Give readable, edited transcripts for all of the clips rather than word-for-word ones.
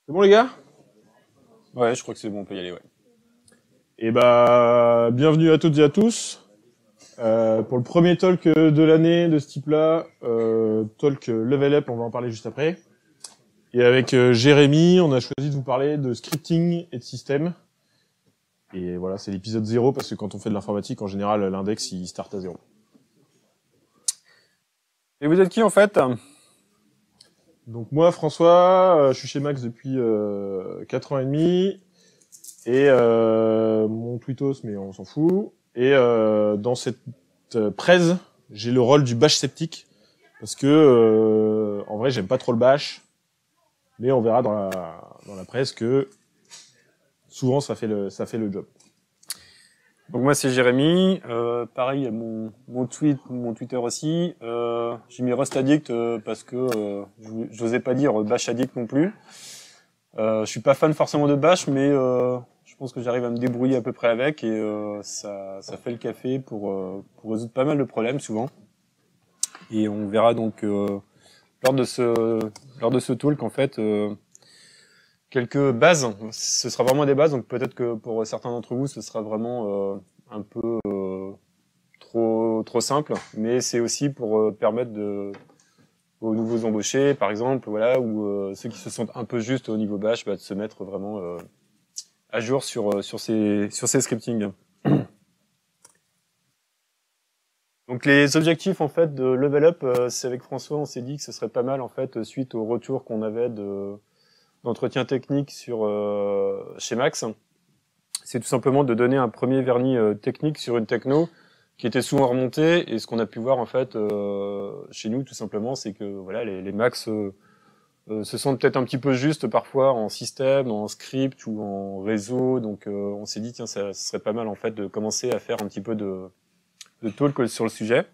C'est bon les gars? Ouais, je crois que c'est bon, on peut y aller, ouais. Et bienvenue à toutes et à tous pour le premier talk de l'année de ce type-là, talk Level Up, on va en parler juste après. Et avec Jérémy, on a choisi de vous parler de scripting et de système. Et voilà, c'est l'épisode 0 parce que quand on fait de l'informatique, en général, l'index il start à 0. Et vous êtes qui en fait? Donc moi, François, je suis chez Max depuis 4 ans et demi. Et mon tweetos, mais on s'en fout. Et dans cette presse, j'ai le rôle du bash sceptique parce que en vrai, j'aime pas trop le bash, mais on verra dans la presse que souvent ça fait le job. Donc moi c'est Jérémy, pareil mon Twitter aussi. J'ai mis Rust Addict parce que j'osais pas dire Bash Addict non plus. Je suis pas fan forcément de Bash, mais je pense que j'arrive à me débrouiller à peu près avec et ça fait le café pour résoudre pas mal de problèmes souvent. Et on verra donc lors de ce talk en fait quelques bases. Ce sera vraiment des bases, donc peut-être que pour certains d'entre vous ce sera vraiment un peu trop simple, mais c'est aussi pour permettre aux nouveaux embauchés par exemple, voilà, ou ceux qui se sentent un peu juste au niveau bash, de se mettre vraiment à jour sur ces scripting. Donc les objectifs en fait de Level Up, c'est avec François, on s'est dit que ce serait pas mal en fait suite au retour qu'on avait d'entretien technique chez Max. C'est tout simplement de donner un premier vernis technique sur une techno qui était souvent remontée, et ce qu'on a pu voir en fait chez nous tout simplement, c'est que voilà les Max se sentent peut-être un petit peu juste parfois en système, en script ou en réseau, donc on s'est dit tiens ça serait pas mal en fait de commencer à faire un petit peu de talk sur le sujet.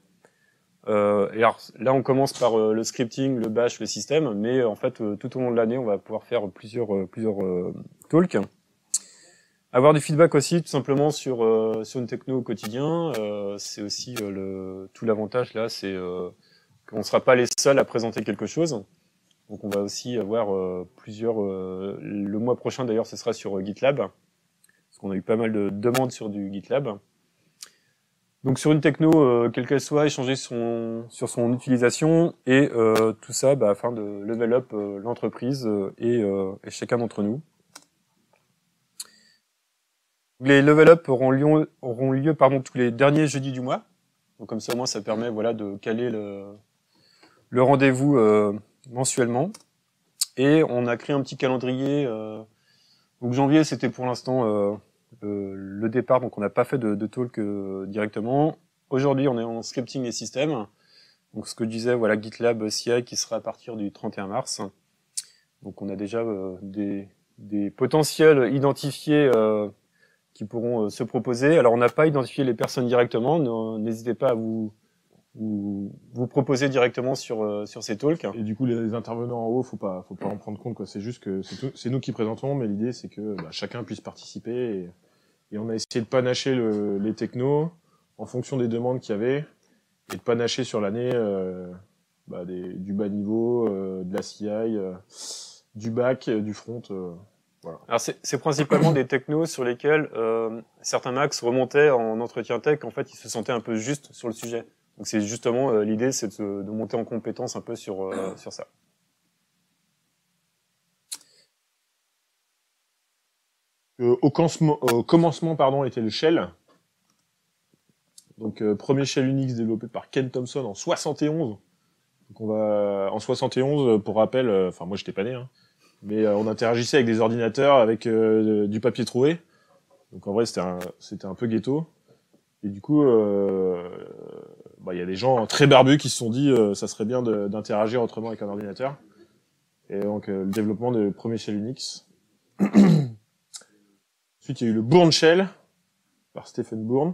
Et alors là on commence par le scripting, le bash, le système, mais en fait tout au long de l'année on va pouvoir faire plusieurs talks. Avoir du feedback aussi tout simplement sur une techno au quotidien, c'est aussi tout l'avantage là, c'est qu'on ne sera pas les seuls à présenter quelque chose. Donc on va aussi avoir plusieurs. Le mois prochain d'ailleurs, ce sera sur GitLab, parce qu'on a eu pas mal de demandes sur du GitLab. Donc sur une techno, quelle qu'elle soit, échanger sur son utilisation et tout ça afin de level up l'entreprise et chacun d'entre nous. Les level up auront lieu tous les derniers jeudis du mois. Donc comme ça au moins ça permet voilà de caler le rendez-vous mensuellement. Et on a créé un petit calendrier. Donc janvier c'était pour l'instant le départ, donc on n'a pas fait de talk directement. Aujourd'hui on est en scripting et système. Donc ce que je disais, voilà, GitLab CI qui sera à partir du 31 mars. Donc on a déjà des potentiels identifiés qui pourront se proposer. Alors on n'a pas identifié les personnes directement, n'hésitez pas à vous proposer directement sur ces talks. Et du coup les intervenants en haut, faut pas en prendre compte quoi. C'est juste que c'est nous qui présentons, mais l'idée c'est que chacun puisse participer et on a essayé de panacher les technos en fonction des demandes qu'il y avait et de panacher sur l'année du bas niveau, de la CI, du back, du front. Voilà. Alors c'est principalement des technos sur lesquels certains Max remontaient en entretien tech. En fait, ils se sentaient un peu juste sur le sujet. Donc c'est justement l'idée, c'est de monter en compétence un peu sur ça. Au commencement, était le shell. Donc premier shell Unix développé par Ken Thompson en 71. Donc on va en 71 pour rappel, moi j'étais pas né, hein, mais on interagissait avec des ordinateurs avec du papier troué. Donc en vrai c'était un peu ghetto. Et du coup y a des gens très barbus qui se sont dit ça serait bien d'interagir autrement avec un ordinateur. Et donc le développement du premier shell Unix. Ensuite il y a eu le Bourne Shell par Stephen Bourne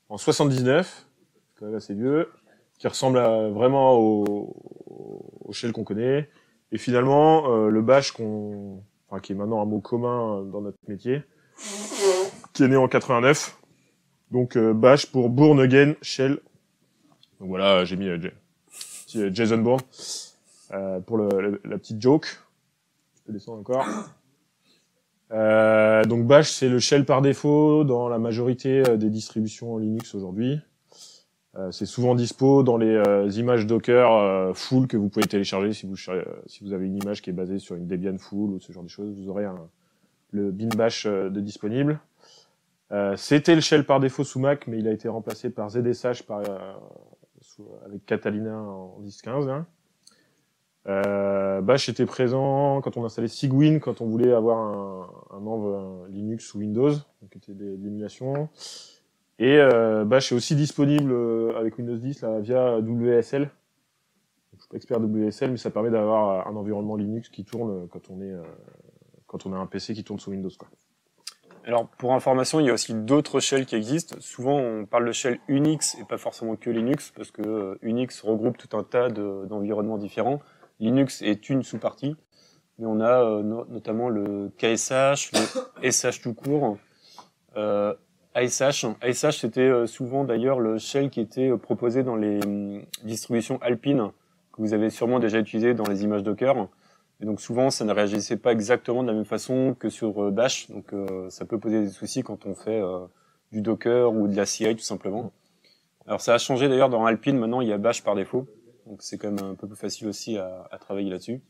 en 79, quand même assez vieux, qui ressemble vraiment au shell qu'on connaît. Et finalement, le bash qui est maintenant un mot commun dans notre métier, qui est né en 89. Donc bash pour Bourne Again Shell. Donc voilà, j'ai mis Jason Bourne pour la petite joke. peux descendre encore. Donc Bash, c'est le shell par défaut dans la majorité des distributions Linux aujourd'hui. C'est souvent dispo dans les images Docker full que vous pouvez télécharger si vous avez une image qui est basée sur une Debian full ou ce genre de choses. Vous aurez le bin bash de disponible. C'était le shell par défaut sous Mac, mais il a été remplacé par ZSH avec Catalina en 10.15. Hein. Bash était présent quand on installait Cygwin, quand on voulait avoir un env Linux ou Windows, donc c'était de l'émulation. Et Bash est aussi disponible avec Windows 10 là, via WSL. Donc, je suis pas expert WSL, mais ça permet d'avoir un environnement Linux qui tourne quand on a un PC qui tourne sous Windows, quoi. Alors, pour information, il y a aussi d'autres shells qui existent. Souvent, on parle de shell Unix et pas forcément que Linux, parce que Unix regroupe tout un tas d'environnements différents. Linux est une sous-partie, mais on a notamment le KSH, le SH tout court, ASH. ASH, c'était souvent d'ailleurs le shell qui était proposé dans les distributions Alpine, que vous avez sûrement déjà utilisé dans les images Docker. Et donc souvent, ça ne réagissait pas exactement de la même façon que sur Bash. Donc ça peut poser des soucis quand on fait du Docker ou de la CI tout simplement. Alors ça a changé d'ailleurs dans Alpine, maintenant il y a Bash par défaut. Donc c'est quand même un peu plus facile aussi à travailler là-dessus.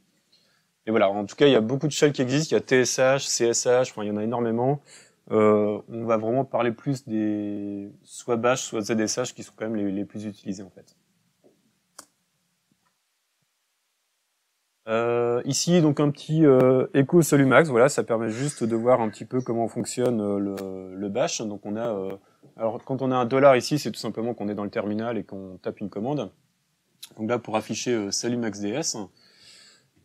Et voilà, en tout cas, il y a beaucoup de shells qui existent. Il y a TSH, CSH, enfin il y en a énormément. On va vraiment parler plus des soit Bash, soit ZSH qui sont quand même les plus utilisés en fait. Ici, donc un petit Echo Solumax, voilà, ça permet juste de voir un petit peu comment fonctionne le bash. Donc on a, alors quand on a $1 ici, c'est tout simplement qu'on est dans le terminal et qu'on tape une commande. Donc là, pour afficher SaluMaxDS,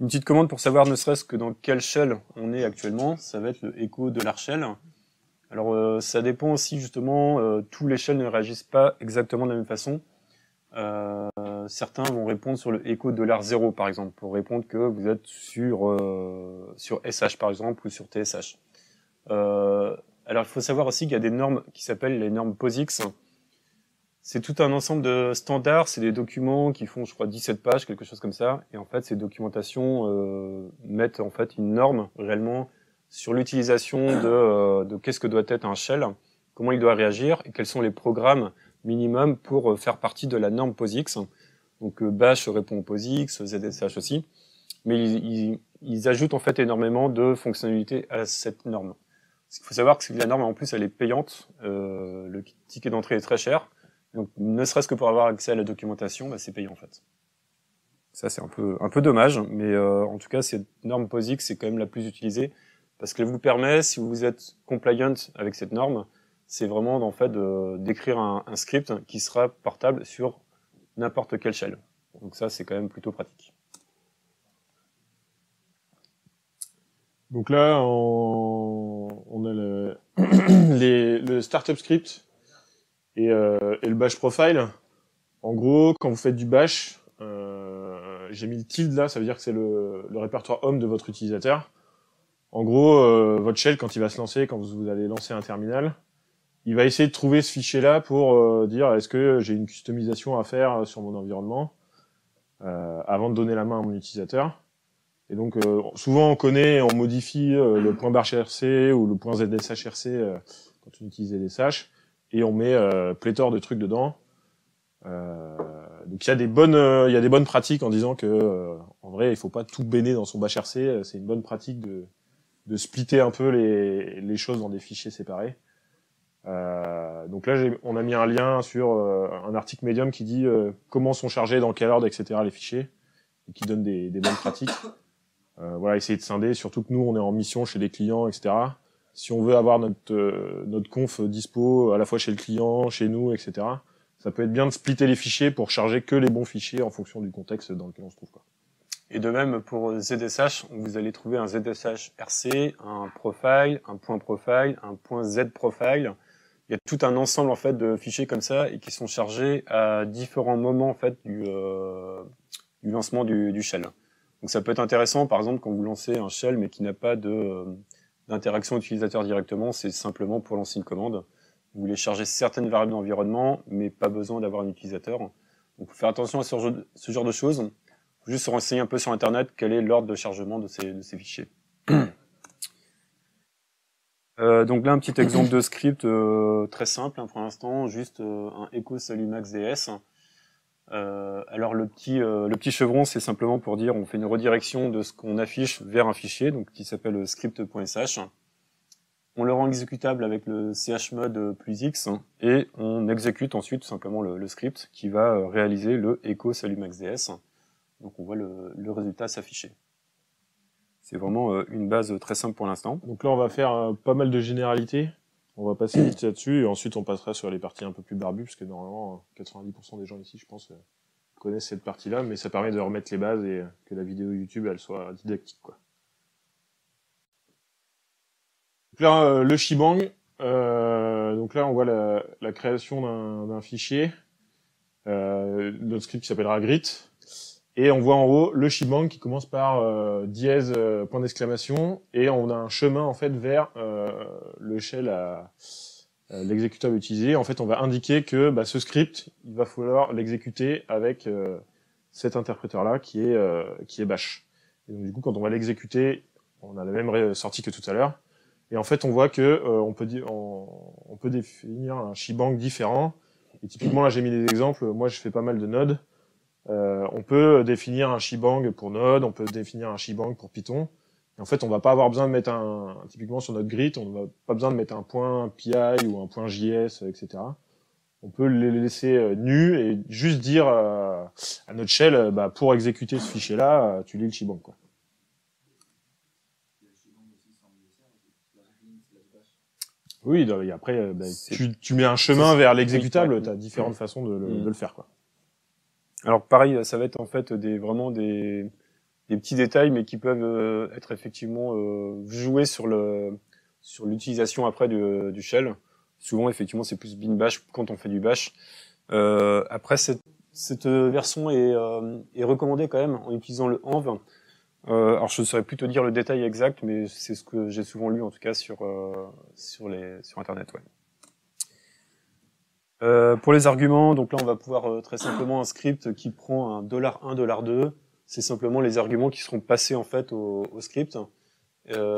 une petite commande pour savoir ne serait-ce que dans quel shell on est actuellement, ça va être le echo de $shell. Alors ça dépend aussi justement, tous les shells ne réagissent pas exactement de la même façon. Certains vont répondre sur le echo $0 par exemple, pour répondre que vous êtes sur SH par exemple ou sur TSH. Alors il faut savoir aussi qu'il y a des normes qui s'appellent les normes POSIX. C'est tout un ensemble de standards, c'est des documents qui font je crois 17 pages, quelque chose comme ça, et en fait ces documentations mettent en fait une norme réellement sur l'utilisation de qu'est-ce que doit être un shell, comment il doit réagir et quels sont les programmes minimum pour faire partie de la norme POSIX. Donc Bash répond au POSIX, ZSH aussi, mais ils ajoutent en fait énormément de fonctionnalités à cette norme. Ce qu'il faut savoir, c'est que la norme en plus elle est payante, le ticket d'entrée est très cher, donc ne serait-ce que pour avoir accès à la documentation, bah, c'est payant en fait. Ça c'est un peu dommage, mais en tout cas cette norme POSIX c'est quand même la plus utilisée parce qu'elle vous permet, si vous êtes compliant avec cette norme, c'est vraiment en fait d'écrire un script qui sera portable sur n'importe quel shell. Donc ça, c'est quand même plutôt pratique. Donc là, on a le startup script et le bash profile. En gros, quand vous faites du bash, j'ai mis le tilde là, ça veut dire que c'est le répertoire home de votre utilisateur. En gros, votre shell, quand il va se lancer, quand vous allez lancer un terminal, il va essayer de trouver ce fichier-là pour dire est-ce que j'ai une customisation à faire sur mon environnement avant de donner la main à mon utilisateur. Et donc souvent on connaît, on modifie le point .barrc ou le point .zshrc quand on utilise ZSH et on met pléthore de trucs dedans. Donc il y a des bonnes pratiques en disant que en vrai il faut pas tout béner dans son bashrc, c'est une bonne pratique de splitter un peu les choses dans des fichiers séparés. Donc là, on a mis un lien sur un article Medium qui dit comment sont chargés, dans quel ordre, etc. les fichiers, et qui donne des bonnes pratiques. Voilà, essayer de scinder, surtout que nous, on est en mission chez les clients, etc. Si on veut avoir notre conf dispo à la fois chez le client, chez nous, etc., ça peut être bien de splitter les fichiers pour charger que les bons fichiers en fonction du contexte dans lequel on se trouve, quoi. Et de même pour ZSH, vous allez trouver un ZSH RC, un profile, un point profile, un point Z profile. Il y a tout un ensemble en fait de fichiers comme ça et qui sont chargés à différents moments en fait du lancement du shell. Donc ça peut être intéressant par exemple quand vous lancez un shell mais qui n'a pas d'interaction utilisateur directement, c'est simplement pour lancer une commande. Vous voulez charger certaines variables d'environnement mais pas besoin d'avoir un utilisateur. Donc faut faire attention à ce genre de choses. Faut juste se renseigner un peu sur internet quel est l'ordre de chargement de ces fichiers. Donc là, un petit exemple de script très simple hein, pour l'instant, juste un echo salut max ds. Alors le petit chevron, c'est simplement pour dire on fait une redirection de ce qu'on affiche vers un fichier donc qui s'appelle script.sh. On le rend exécutable avec le chmod plus x et on exécute ensuite tout simplement le script qui va réaliser le echo salut max ds. Donc on voit le résultat s'afficher. C'est vraiment une base très simple pour l'instant. Donc là, on va faire pas mal de généralités. On va passer vite là-dessus et ensuite on passera sur les parties un peu plus barbues parce que normalement 90% des gens ici, je pense, connaissent cette partie-là, mais ça permet de remettre les bases et que la vidéo YouTube elle soit didactique, quoi. Donc là, le shebang. Donc là, on voit la création d'un fichier, notre script qui s'appellera grit. Et on voit en haut le shebang qui commence par dièse point d'exclamation et on a un chemin en fait vers le shell l'exécutable utilisé. En fait, on va indiquer que ce script, il va falloir l'exécuter avec cet interpréteur là qui est bash. Et donc du coup, quand on va l'exécuter, on a la même sortie que tout à l'heure. Et en fait, on voit que on peut définir un shebang différent. Et typiquement là, j'ai mis des exemples. Moi, je fais pas mal de Node. On peut définir un shebang pour Node, on peut définir un shebang pour Python. Et en fait, on va pas avoir besoin de mettre typiquement sur notre grid, on n'a pas besoin de mettre un point .py ou un point .js, etc. On peut les laisser nus et juste dire à notre shell, pour exécuter ce fichier-là, tu lis le shebang, quoi. Oui, et après, tu mets un chemin vers l'exécutable, tu as différentes façons de le faire, quoi. Alors pareil, ça va être en fait vraiment des petits détails, mais qui peuvent être effectivement joués sur l'utilisation après du shell. Souvent, effectivement, c'est plus bin bash quand on fait du bash. Après, cette version est recommandée quand même en utilisant le env. Alors, je ne saurais plus te dire le détail exact, mais c'est ce que j'ai souvent lu en tout cas sur Internet, ouais. Pour les arguments, donc là on va pouvoir très simplement un script qui prend un $1, $2. C'est simplement les arguments qui seront passés en fait au script.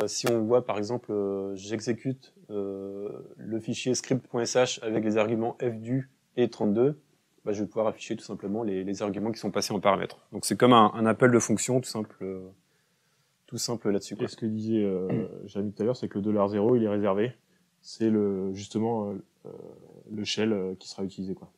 Si on voit par exemple, j'exécute le fichier script.sh avec les arguments fdu et 32, je vais pouvoir afficher tout simplement les arguments qui sont passés en paramètres. Donc c'est comme un appel de fonction tout simple là-dessus. Et ce que disait Jérémy tout à l'heure, c'est que le $0 il est réservé. C'est justement le shell qui sera utilisé, quoi.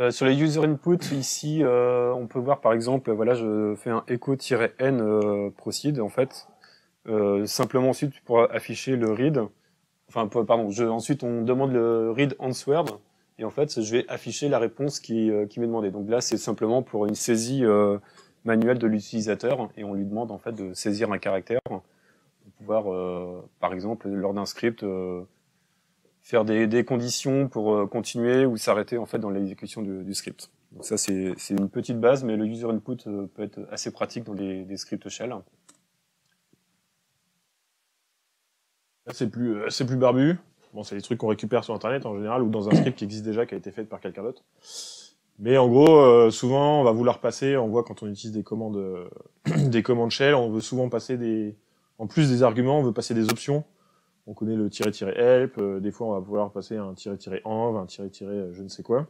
Sur les user input, ici, on peut voir par exemple, voilà, je fais un echo-n proceed en fait. Simplement ensuite pour afficher le read. Enfin, pardon. Ensuite, on demande le read answered et en fait, je vais afficher la réponse qui m'est demandée. Donc là, c'est simplement pour une saisie manuelle de l'utilisateur et on lui demande en fait de saisir un caractère. Pouvoir, par exemple, lors d'un script, faire des conditions pour continuer ou s'arrêter en fait dans l'exécution du script. Donc ça, c'est une petite base, mais le user input peut être assez pratique dans des scripts shell. Là, c'est plus barbu. Bon, c'est des trucs qu'on récupère sur Internet en général ou dans un script qui existe déjà, qui a été fait par quelqu'un d'autre. Mais en gros, souvent, on va vouloir passer. On voit quand on utilise des commandes shell, on veut souvent passer en plus des arguments, on veut passer des options. On connaît le --help, des fois on va vouloir passer un --env, un je ne sais quoi,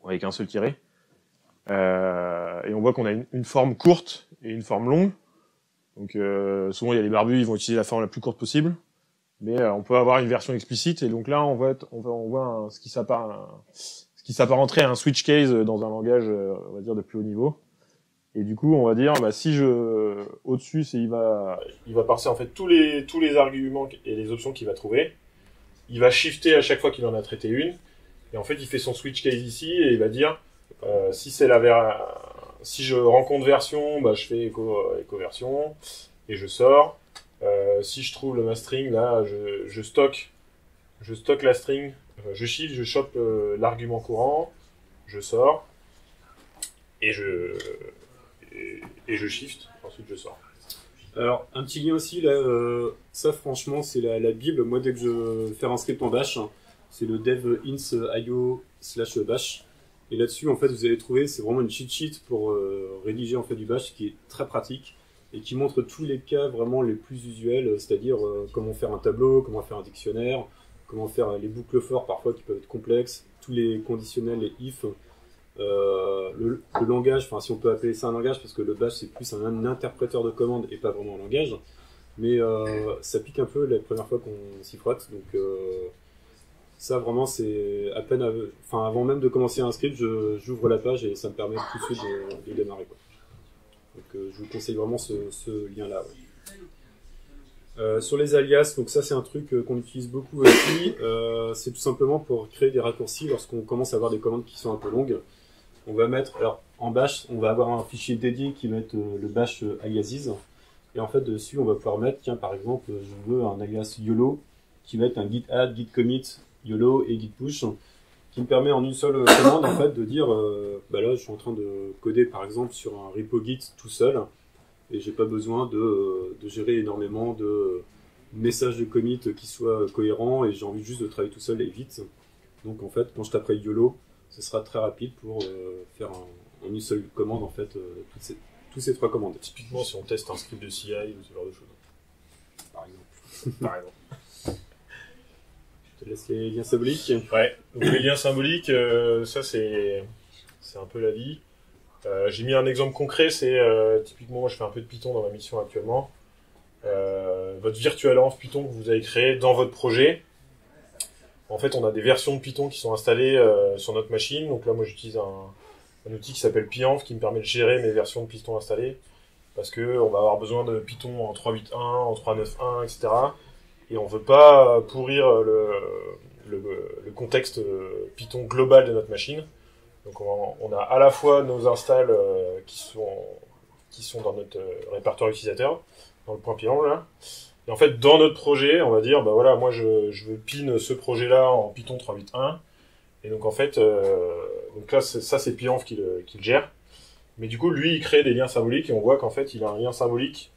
avec un seul tiré. Et on voit qu'on a une forme courte et une forme longue. Donc souvent il y a les barbus, ils vont utiliser la forme la plus courte possible. Mais on peut avoir une version explicite, et donc là on voit ce qui s'apparenterait à un switch case dans un langage, on va dire, de plus haut niveau. Et du coup, on va dire, si au-dessus, il va parser en fait tous les arguments et les options qu'il va trouver. Il va shifter à chaque fois qu'il en a traité une. Et en fait, il fait son switch case ici et il va dire, si je rencontre version, je fais echo version et je sors. Si je trouve le mastring, là, je stocke la string, je shift, je chope l'argument courant, je sors et je shift, ensuite je sors. Alors, un petit lien aussi, là, ça franchement, c'est la Bible. Moi, dès que je veux faire un script en bash, c'est le dev ins io/bash. Et là-dessus, en fait, vous allez trouver, c'est vraiment une cheat sheet pour rédiger en fait du bash qui est très pratique et qui montre tous les cas vraiment les plus usuels, c'est-à-dire comment faire un tableau, comment faire un dictionnaire, comment faire les boucles for parfois qui peuvent être complexes, tous les conditionnels, les if, le langage, enfin si on peut appeler ça un langage parce que le bash c'est plus un interpréteur de commandes et pas vraiment un langage, mais ça pique un peu la première fois qu'on s'y frotte, donc ça vraiment c'est à peine, enfin avant même de commencer un script, j'ouvre la page et ça me permet tout de suite de démarrer, quoi. Donc je vous conseille vraiment ce lien-là. Ouais. Sur les alias, donc ça c'est un truc qu'on utilise beaucoup aussi. C'est tout simplement pour créer des raccourcis lorsqu'on commence à avoir des commandes qui sont un peu longues. On va mettre, alors en bash, on va avoir un fichier dédié qui va être le bash aliases. Et en fait dessus, on va pouvoir mettre, tiens par exemple, je veux un alias YOLO qui va être un git add, git commit, YOLO et git push, qui me permet en une seule commande en fait de dire bah là je suis en train de coder par exemple sur un repo Git tout seul et j'ai pas besoin de gérer énormément de messages de commit qui soient cohérents et j'ai envie juste de travailler tout seul et vite. Donc en fait quand je taperai YOLO, ce sera très rapide pour faire en une seule commande en fait tous ces trois commandes. Typiquement si on teste un script de CI ou ce genre de choses. Par exemple. Par exemple. Je te laisse les liens symboliques. Ouais, donc les liens symboliques, ça c'est un peu la vie. J'ai mis un exemple concret, c'est typiquement moi je fais un peu de Python dans ma mission actuellement. Votre virtualenv Python que vous avez créé dans votre projet. En fait, on a des versions de Python qui sont installées sur notre machine. Donc là, moi j'utilise un outil qui s'appelle Pienv qui me permet de gérer mes versions de Python installées. Parce que on va avoir besoin de Python en 3.8.1, en 3.9.1, etc. Et on veut pas pourrir le contexte Python global de notre machine. Donc on a à la fois nos installs qui sont dans notre répertoire utilisateur, dans le point Python là. Et en fait, dans notre projet, on va dire, bah voilà, moi je veux pin ce projet-là en Python 3.8.1. Et donc en fait, donc là ça c'est Pienv qui le gère. Mais du coup, lui, il crée des liens symboliques et on voit qu'en fait, il a un lien symbolique.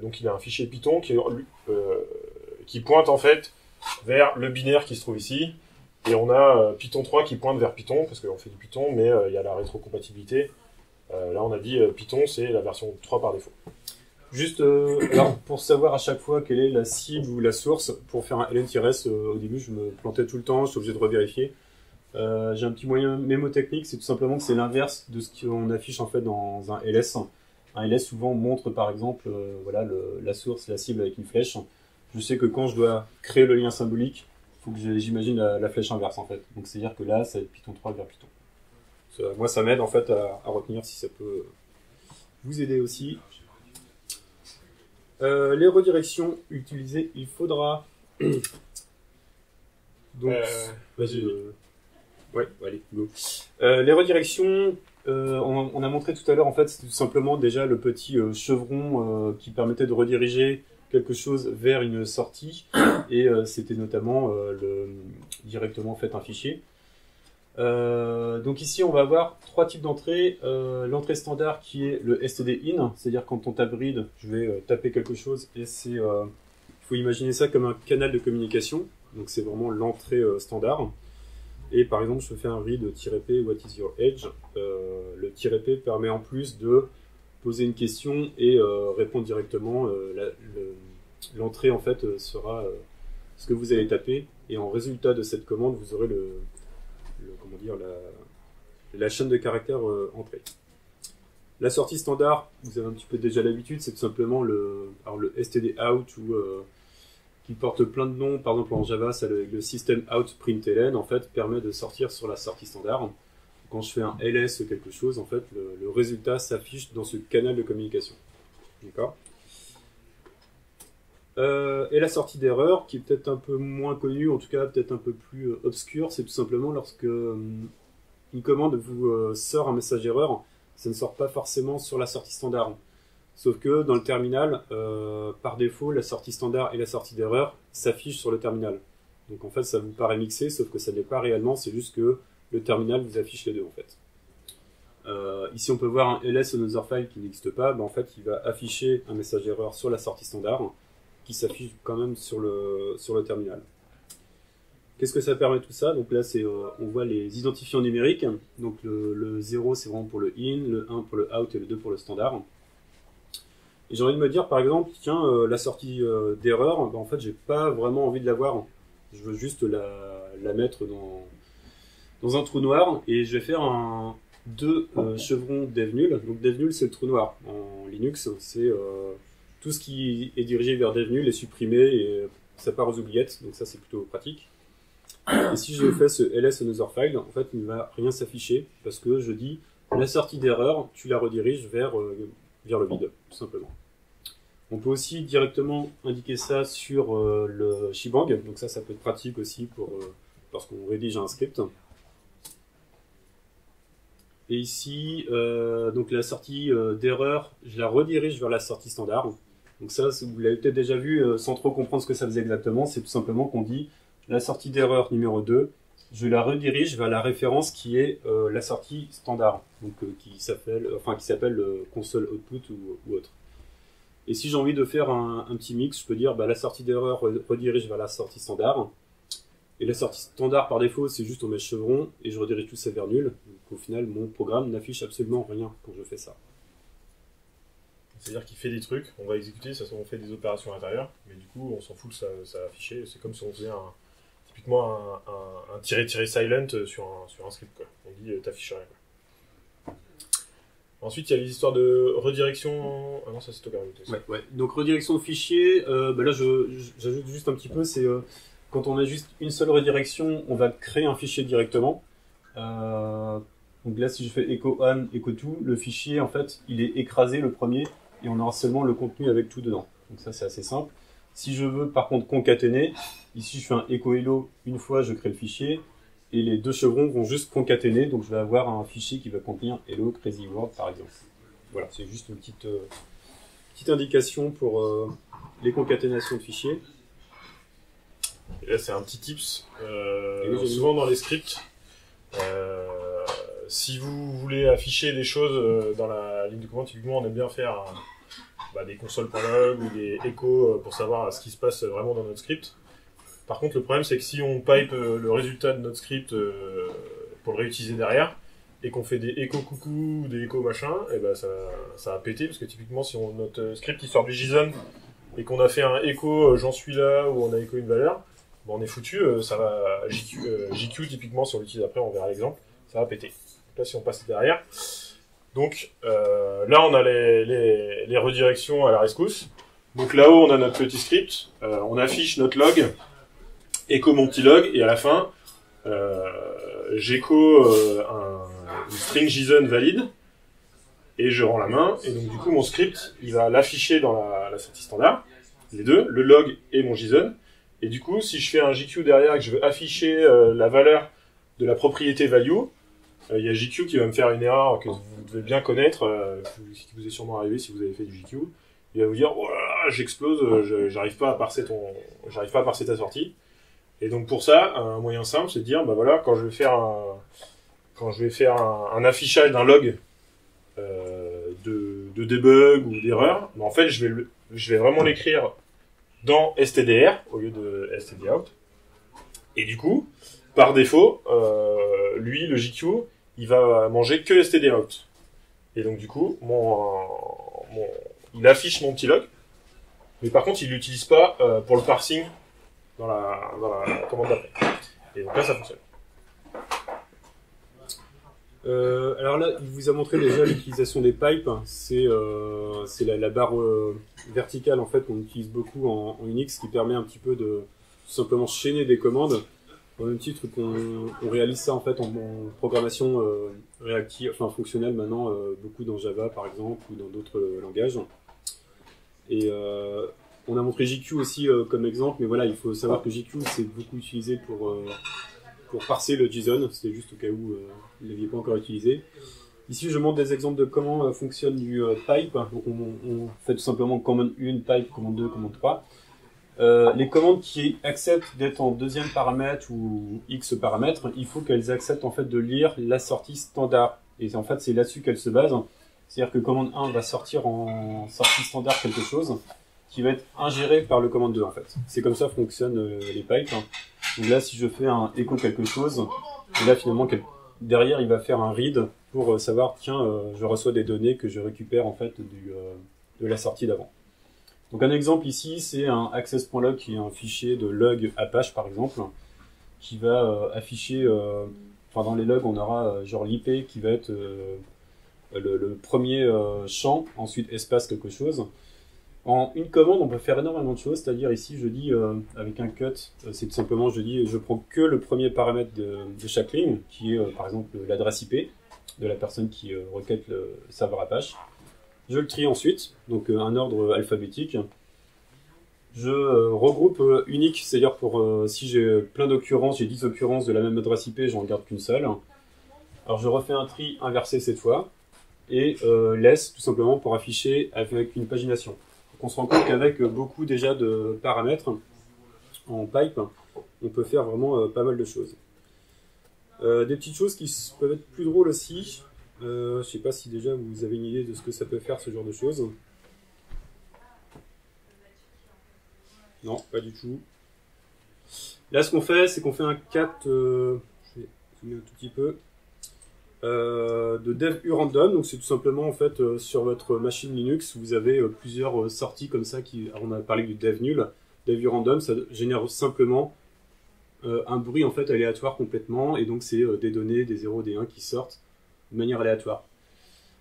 Donc il a un fichier Python qui pointe en fait vers le binaire qui se trouve ici. Et on a Python 3 qui pointe vers Python, parce qu'on fait du Python, mais il y a la rétrocompatibilité. Là, on a dit Python, c'est la version 3 par défaut. Juste, alors, pour savoir à chaque fois quelle est la cible ou la source, pour faire un ln-s, au début, je me plantais tout le temps, je suis obligé de revérifier. J'ai un petit moyen mémotechnique, c'est tout simplement que c'est l'inverse de ce qu'on affiche en fait dans un ls. Un ls souvent montre par exemple voilà, la source, la cible avec une flèche. Je sais que quand je dois créer le lien symbolique, il faut que j'imagine la flèche inverse en fait. Donc c'est-à-dire que là, ça va être Python 3 vers Python. Moi, ça m'aide en fait à retenir si ça peut vous aider aussi. Les redirections utilisées, il faudra. Donc, vas-y. Ouais, allez, go. Les redirections, on a montré tout à l'heure, en fait, c'est tout simplement déjà le petit chevron qui permettait de rediriger quelque chose vers une sortie, et c'était notamment directement en fait un fichier. Donc ici, on va avoir trois types d'entrées. L'entrée standard qui est le std-in, c'est-à-dire quand on tape read, je vais taper quelque chose, et il faut imaginer ça comme un canal de communication. Donc c'est vraiment l'entrée standard. Et par exemple, je fais un read-p, what is your age? Le -p permet en plus de poser une question et répondre directement. L'entrée en fait sera ce que vous allez taper. Et en résultat de cette commande, vous aurez comment dire, la chaîne de caractères entrée. La sortie standard, vous avez un petit peu déjà l'habitude, c'est tout simplement le std-out qui porte plein de noms. Par exemple en Java, c'est le system out println en fait permet de sortir sur la sortie standard. Quand je fais un ls quelque chose, en fait le résultat s'affiche dans ce canal de communication. D'accord. Et la sortie d'erreur, qui est peut-être un peu moins connue, en tout cas peut-être un peu plus obscure, c'est tout simplement lorsque une commande vous sort un message d'erreur, ça ne sort pas forcément sur la sortie standard. Sauf que dans le terminal, par défaut, la sortie standard et la sortie d'erreur s'affichent sur le terminal. Donc en fait, ça vous paraît mixé, sauf que ça n'est pas réellement, c'est juste que le terminal vous affiche les deux en fait. Ici, on peut voir un ls another file qui n'existe pas. En fait, il va afficher un message d'erreur sur la sortie standard qui s'affiche quand même sur le terminal. Qu'est-ce que ça permet tout ça? Donc là, on voit les identifiants numériques. Donc le 0, c'est vraiment pour le in, le 1 pour le out et le 2 pour le standard. Et j'ai envie de me dire, par exemple, tiens, la sortie d'erreur, en fait, j'ai pas vraiment envie de la voir. Je veux juste la mettre dans un trou noir et je vais faire deux chevrons dev nul. Donc dev nul, c'est le trou noir. En Linux, c'est tout ce qui est dirigé vers dev nul est supprimé et ça part aux oubliettes. Donc ça, c'est plutôt pratique. Et si je fais ce ls another file, en fait, il ne va rien s'afficher parce que je dis la sortie d'erreur, tu la rediriges vers le vide, tout simplement. On peut aussi directement indiquer ça sur le shebang, donc ça peut être pratique aussi lorsqu'on rédige un script. Et ici, donc la sortie d'erreur, je la redirige vers la sortie standard. Donc ça, vous l'avez peut-être déjà vu sans trop comprendre ce que ça faisait exactement, c'est tout simplement qu'on dit la sortie d'erreur numéro 2, je la redirige vers la référence qui est la sortie standard, donc qui s'appelle console output ou autre. Et si j'ai envie de faire un petit mix, je peux dire la sortie d'erreur redirige vers la sortie standard. Et la sortie standard par défaut, c'est juste on met chevron et je redirige tout ça vers nul. Donc au final, mon programme n'affiche absolument rien quand je fais ça. C'est-à-dire qu'il fait des trucs, on va exécuter, ça on fait des opérations à l'intérieur, mais du coup on s'en fout que ça affiché. C'est comme si on faisait typiquement un tiré silent sur un script, quoi. On dit t'affiches rien, quoi. Ensuite, il y a les histoires de redirection. Ah non, ça c'est Togaru. Ouais. Donc redirection de fichier, là j'ajoute juste un petit peu, c'est quand on a juste une seule redirection, on va créer un fichier directement. Donc là, si je fais echo on, echo to, le fichier en fait, il est écrasé le premier et on aura seulement le contenu avec tout dedans. Donc ça c'est assez simple. Si je veux par contre concaténer, ici je fais un echo hello, une fois je crée le fichier. Et les deux chevrons vont juste concaténer, donc je vais avoir un fichier qui va contenir Hello Crazy World par exemple. Voilà, c'est juste une petite indication pour les concaténations de fichiers. Et là c'est un petit tips. Souvent dans les scripts, si vous voulez afficher des choses dans la ligne de commande, typiquement on aime bien faire des consoles.log ou des échos pour savoir ce qui se passe vraiment dans notre script. Par contre, le problème, c'est que si on pipe le résultat de notre script pour le réutiliser derrière, et qu'on fait des échos coucou ou des échos machin, et ça va péter, parce que typiquement, si notre script il sort du JSON, et qu'on a fait un écho j'en suis là, ou on a écho une valeur, on est foutu, ça va JQ, typiquement, si on l'utilise après, on verra l'exemple, ça va péter. Donc là, si on passe derrière. Donc, là, on a les redirections à la rescousse. Donc là-haut, on a notre petit script, on affiche notre log, echo mon petit log, et à la fin, j'echo une string JSON valide, et je rends la main, et donc du coup mon script, il va l'afficher dans la sortie standard, les deux, le log et mon JSON, et du coup, si je fais un JQ derrière et que je veux afficher la valeur de la propriété value, il y a JQ qui va me faire une erreur que vous devez bien connaître, qui vous est sûrement arrivé si vous avez fait du JQ. Il va vous dire, oh là là, j'explose, j'arrive pas à parser ta sortie. Et donc pour ça, un moyen simple, c'est de dire, quand je vais faire un affichage d'un log de debug ou d'erreur, en fait, je vais vraiment l'écrire dans stdr au lieu de stdout. Et du coup, par défaut, lui, le JQ, il va manger que stdout. Et donc du coup, il affiche mon petit log, mais par contre, il l'utilise pas pour le parsing dans la commande d'après. Et donc là, ça fonctionne. Alors là, il vous a montré déjà l'utilisation des pipes. C'est la barre verticale en fait qu'on utilise beaucoup en Unix, qui permet un petit peu de tout simplement chaîner des commandes. Au même titre qu'on réalise ça en fait en programmation réactive, enfin fonctionnelle maintenant, beaucoup dans Java par exemple ou dans d'autres langages. Et on a montré JQ aussi comme exemple, mais voilà, il faut savoir que JQ c'est beaucoup utilisé pour parser le JSON, c'était juste au cas où vous ne l'aviez pas encore utilisé. Ici, je montre des exemples de comment fonctionne du pipe. Donc, on fait tout simplement commande 1, pipe, commande 2, commande 3. Les commandes qui acceptent d'être en deuxième paramètre ou X paramètres, il faut qu'elles acceptent en fait de lire la sortie standard. Et en fait, c'est là-dessus qu'elles se basent. C'est-à-dire que commande 1 va sortir en sortie standard quelque chose. qui va être ingéré par le command 2 en fait. C'est comme ça fonctionnent les pipes. Donc là, si je fais un echo quelque chose, et là finalement derrière il va faire un read pour savoir tiens, je reçois des données que je récupère en fait de la sortie d'avant. Donc un exemple ici, c'est un access.log qui est un fichier de log Apache par exemple, qui va afficher, enfin dans les logs on aura genre l'IP qui va être le premier champ, ensuite espace quelque chose. En une commande, on peut faire énormément de choses, c'est-à-dire ici je dis avec un cut, c'est tout simplement je prends que le premier paramètre de chaque ligne, qui est par exemple l'adresse IP de la personne qui requête le serveur Apache. Je le trie ensuite, donc un ordre alphabétique. Je regroupe unique, c'est-à-dire pour si j'ai plein d'occurrences, j'ai 10 occurrences de la même adresse IP, j'en garde qu'une seule. Alors je refais un tri inversé cette fois, et laisse tout simplement pour afficher avec une pagination. Donc on se rend compte qu'avec beaucoup déjà de paramètres en pipe, on peut faire vraiment pas mal de choses. Des petites choses qui peuvent être plus drôles aussi. Je sais pas si déjà vous avez une idée de ce que ça peut faire ce genre de choses. Non, pas du tout. Là, ce qu'on fait, c'est qu'on fait un cat, je vais zoomer un tout petit peu, de dev urandom. Donc, c'est tout simplement, en fait, sur votre machine Linux, vous avez plusieurs sorties comme ça. Alors, on a parlé du dev nul. Dev urandom, ça génère simplement un bruit, en fait, aléatoire complètement. Et donc, c'est des données, des 0, des 1 qui sortent de manière aléatoire.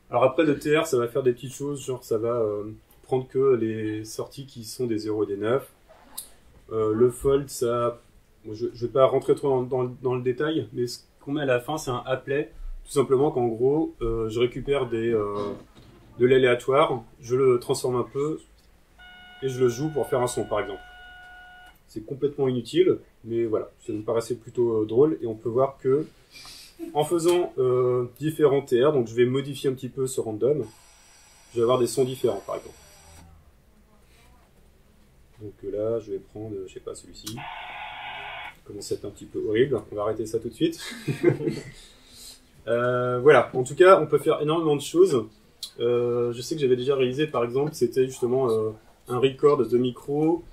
Alors, après, le TR, ça va faire des petites choses, genre, ça va prendre que les sorties qui sont des 0 et des 9. Le fold, ça, je vais pas rentrer trop dans le détail, mais ce qu'on met à la fin, c'est un applet, tout simplement qu'en gros, je récupère de l'aléatoire, je le transforme un peu et je le joue pour faire un son, par exemple. C'est complètement inutile, mais voilà, ça me paraissait plutôt drôle et on peut voir que en faisant différents TR, donc je vais modifier un petit peu ce random, je vais avoir des sons différents, par exemple. Donc là, je vais prendre, je sais pas, celui-ci. Il commence à être un petit peu horrible. On va arrêter ça tout de suite. Voilà. En tout cas, on peut faire énormément de choses. Je sais que j'avais déjà réalisé, par exemple, c'était justement un record de micro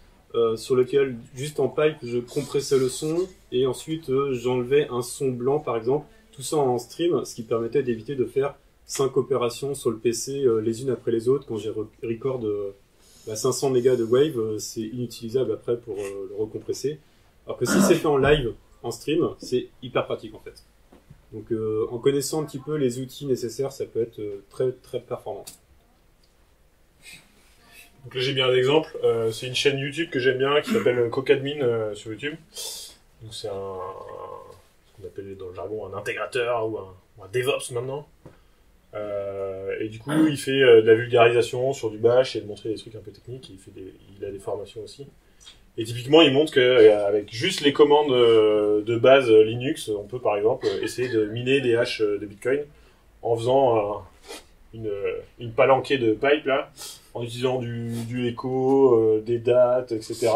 sur lequel, juste en pipe, je compressais le son et ensuite j'enlevais un son blanc, par exemple. Tout ça en stream, ce qui permettait d'éviter de faire 5 opérations sur le PC les unes après les autres quand j'ai record 500 mégas de wave, c'est inutilisable après pour le recompresser. Alors que si c'est fait en live, en stream, c'est hyper pratique en fait. Donc en connaissant un petit peu les outils nécessaires, ça peut être très très performant. Donc là j'ai bien un exemple, c'est une chaîne YouTube que j'aime bien qui s'appelle Cocadmin sur YouTube. Donc c'est ce qu'on appelle dans le jargon un intégrateur ou un DevOps maintenant. Et du coup, il fait de la vulgarisation sur du bash et de montrer des trucs un peu techniques. Il a des formations aussi. Et typiquement, il montre qu'avec juste les commandes de base Linux, on peut par exemple essayer de miner des hashes de Bitcoin en faisant une palanquée de pipe là, en utilisant du echo, des dates, etc.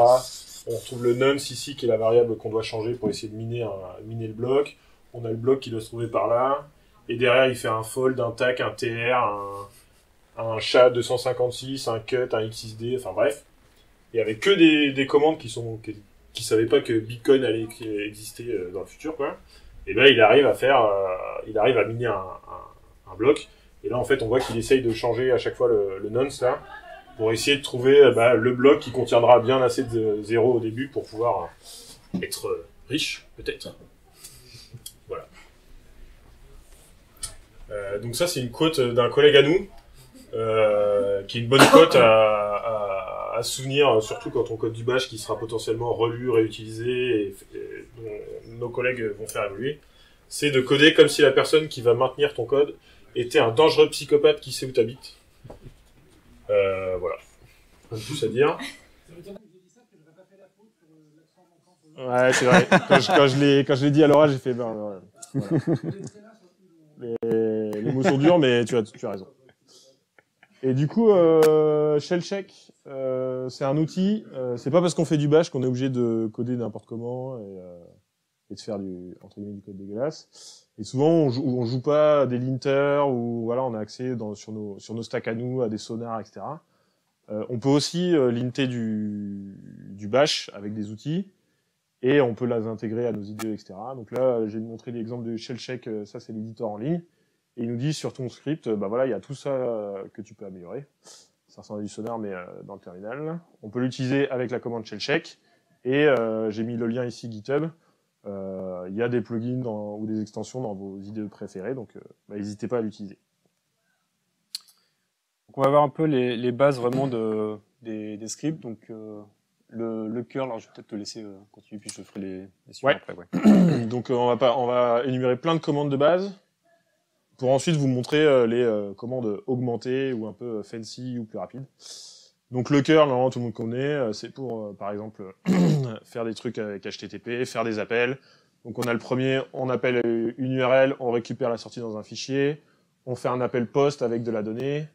On retrouve le nonce ici qui est la variable qu'on doit changer pour essayer de miner le bloc. On a le bloc qui doit se trouver par là. Et derrière, il fait un fold, un tac, un TR, un SHA 256, un cut, un XSD, enfin bref. Et avec que des commandes qui savaient pas que Bitcoin allait exister dans le futur, quoi. Et ben, il arrive à miner un bloc. Et là, en fait, on voit qu'il essaye de changer à chaque fois le nonce, là, pour essayer de trouver le bloc qui contiendra bien assez de 0 au début pour pouvoir être riche, peut-être. Voilà. Donc ça, c'est une quote d'un collègue à nous, qui est une bonne quote à se souvenir, surtout quand on code du bash qui sera potentiellement relu, réutilisé et dont nos collègues vont faire évoluer. C'est de coder comme si la personne qui va maintenir ton code était un dangereux psychopathe qui sait où t'habites. Voilà. Pas plus à dire. Ouais, c'est vrai. Quand je l'ai dit à l'oral, j'ai fait voilà. Les mots sont durs, mais tu as raison. Et du coup, Shellcheck, c'est un outil. C'est pas parce qu'on fait du bash qu'on est obligé de coder n'importe comment et de faire entre guillemets du code dégueulasse. Et souvent, on joue pas à des linters ou voilà, on a accès sur nos stacks à nous à des sonars, etc. On peut aussi linter du bash avec des outils et on peut les intégrer à nos IDE, etc. Donc là, j'ai montré l'exemple de ShellCheck, ça c'est l'éditeur en ligne. Et il nous dit sur ton script, bah voilà, il y a tout ça que tu peux améliorer. Ça ressemble à du sonar, mais dans le terminal. On peut l'utiliser avec la commande ShellCheck. Et j'ai mis le lien ici GitHub. Il y a des plugins ou des extensions dans vos IDE préférés, donc n'hésitez pas à l'utiliser. Donc on va voir un peu les bases vraiment des scripts. Donc le curl, alors je vais peut-être te laisser continuer, puis je te ferai les suivants après. Ouais. Donc on va énumérer plein de commandes de base pour ensuite vous montrer les commandes augmentées ou un peu fancy ou plus rapides. Donc le curl, normalement tout le monde connaît, c'est pour par exemple faire des trucs avec HTTP, faire des appels. Donc on a le premier, on appelle une URL, on récupère la sortie dans un fichier, on fait un appel post avec de la donnée,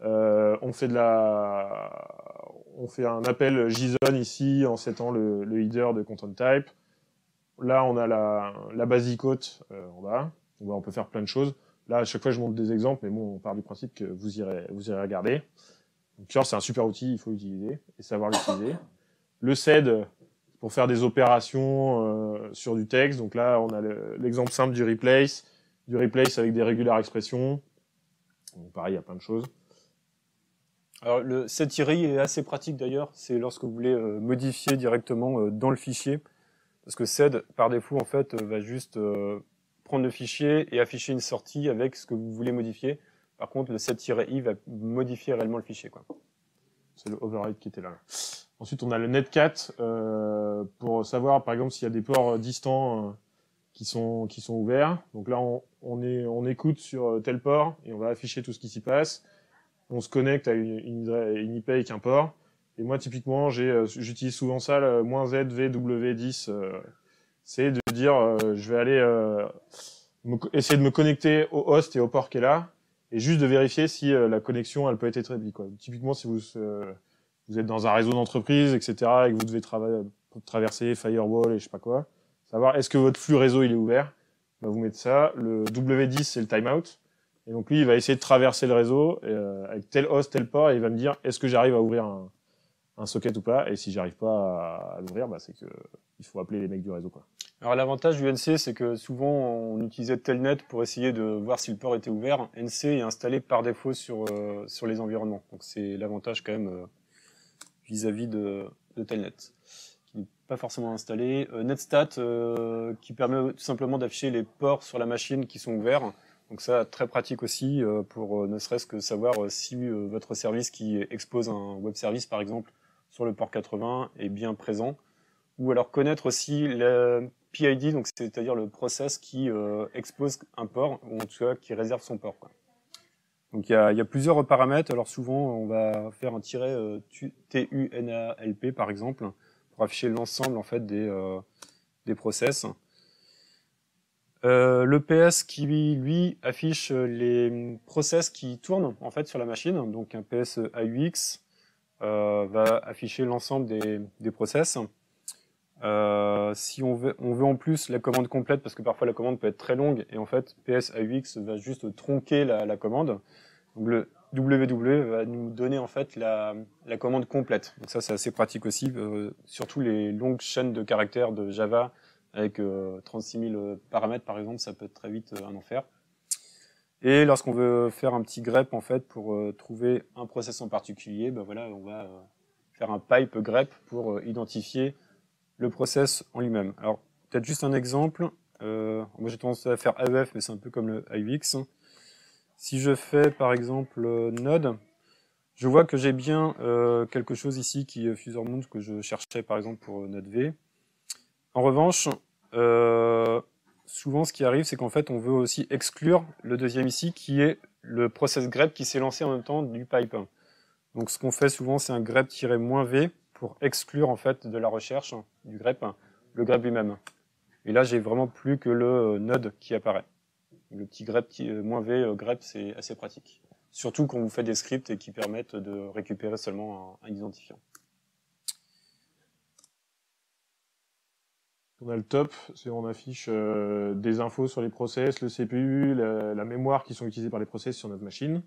on fait un appel JSON ici en settant le header de content type. Là on a la basic auth en bas, on peut faire plein de choses. Là à chaque fois je montre des exemples, mais bon on part du principe que vous irez regarder. Donc curl c'est un super outil, il faut l'utiliser et savoir l'utiliser. Le sed pour faire des opérations sur du texte. Donc là, on a l'exemple simple du replace avec des regular expressions. Donc pareil, il y a plein de choses. Alors le set-i est assez pratique d'ailleurs, c'est lorsque vous voulez modifier directement dans le fichier, parce que sed par défaut en fait va juste prendre le fichier et afficher une sortie avec ce que vous voulez modifier. Par contre, le set-i va modifier réellement le fichier, quoi. C'est le override qui était là. Ensuite, on a le netcat pour savoir, par exemple, s'il y a des ports distants qui sont ouverts. Donc là, on écoute sur tel port et on va afficher tout ce qui s'y passe. On se connecte à une IP avec un port. Et moi, typiquement, j'utilise souvent ça, le -ZVW10. C'est de dire, je vais aller essayer de me connecter au host et au port qui est là, et juste de vérifier si la connexion, elle peut être établie, quoi. Typiquement, si vous êtes dans un réseau d'entreprise, etc., et que vous devez traverser firewall et je sais pas quoi, savoir est-ce que votre flux réseau il est ouvert, bah, vous mettez ça. Le W10 c'est le timeout, et donc lui il va essayer de traverser le réseau avec tel host, tel port, et il va me dire est-ce que j'arrive à ouvrir un socket ou pas, et si j'arrive pas à l'ouvrir, bah, c'est que il faut appeler les mecs du réseau, quoi. Alors l'avantage du NC, c'est que souvent on utilisait Telnet pour essayer de voir si le port était ouvert. NC est installé par défaut sur les environnements, donc c'est l'avantage quand même vis-à-vis de Telnet, qui n'est pas forcément installé. Netstat, qui permet tout simplement d'afficher les ports sur la machine qui sont ouverts. Donc ça, très pratique aussi pour ne serait-ce que savoir si votre service qui expose un web service, par exemple, sur le port 80 est bien présent. Ou alors connaître aussi le PID, donc c'est-à-dire le process qui expose un port, ou en tout cas qui réserve son port, quoi. Donc il y a plusieurs paramètres. Alors souvent on va faire un tiret TUNALP par exemple pour afficher l'ensemble en fait des process. Le PS qui lui affiche les process qui tournent en fait sur la machine. Donc un PS AUX va afficher l'ensemble des process. Si on veut en plus la commande complète, parce que parfois la commande peut être très longue, et en fait PS AUX va juste tronquer la commande. Donc le WW va nous donner en fait la commande complète. Donc ça c'est assez pratique aussi, surtout les longues chaînes de caractères de Java avec 36 000 paramètres par exemple, ça peut être très vite un enfer. Et lorsqu'on veut faire un petit grep en fait pour trouver un process en particulier, ben voilà, on va faire un pipe grep pour identifier le process en lui-même. Alors, peut-être juste un exemple. Moi, j'ai tendance à faire AEF, mais c'est un peu comme le AUX. Si je fais, par exemple, Node, je vois que j'ai bien quelque chose ici qui est FuserMount que je cherchais, par exemple, pour Node V. En revanche, souvent, ce qui arrive, c'est qu'en fait, on veut aussi exclure le deuxième ici, qui est le process grep qui s'est lancé en même temps du pipe. Donc, ce qu'on fait souvent, c'est un grep--v pour exclure en fait de la recherche du grep le grep lui-même. Et là, j'ai vraiment plus que le node qui apparaît. Le petit grep -v grep, c'est assez pratique. Surtout quand vous faites des scripts et qui permettent de récupérer seulement un identifiant. On a le top, on affiche des infos sur les process, le CPU, la mémoire qui sont utilisés par les process sur notre machine.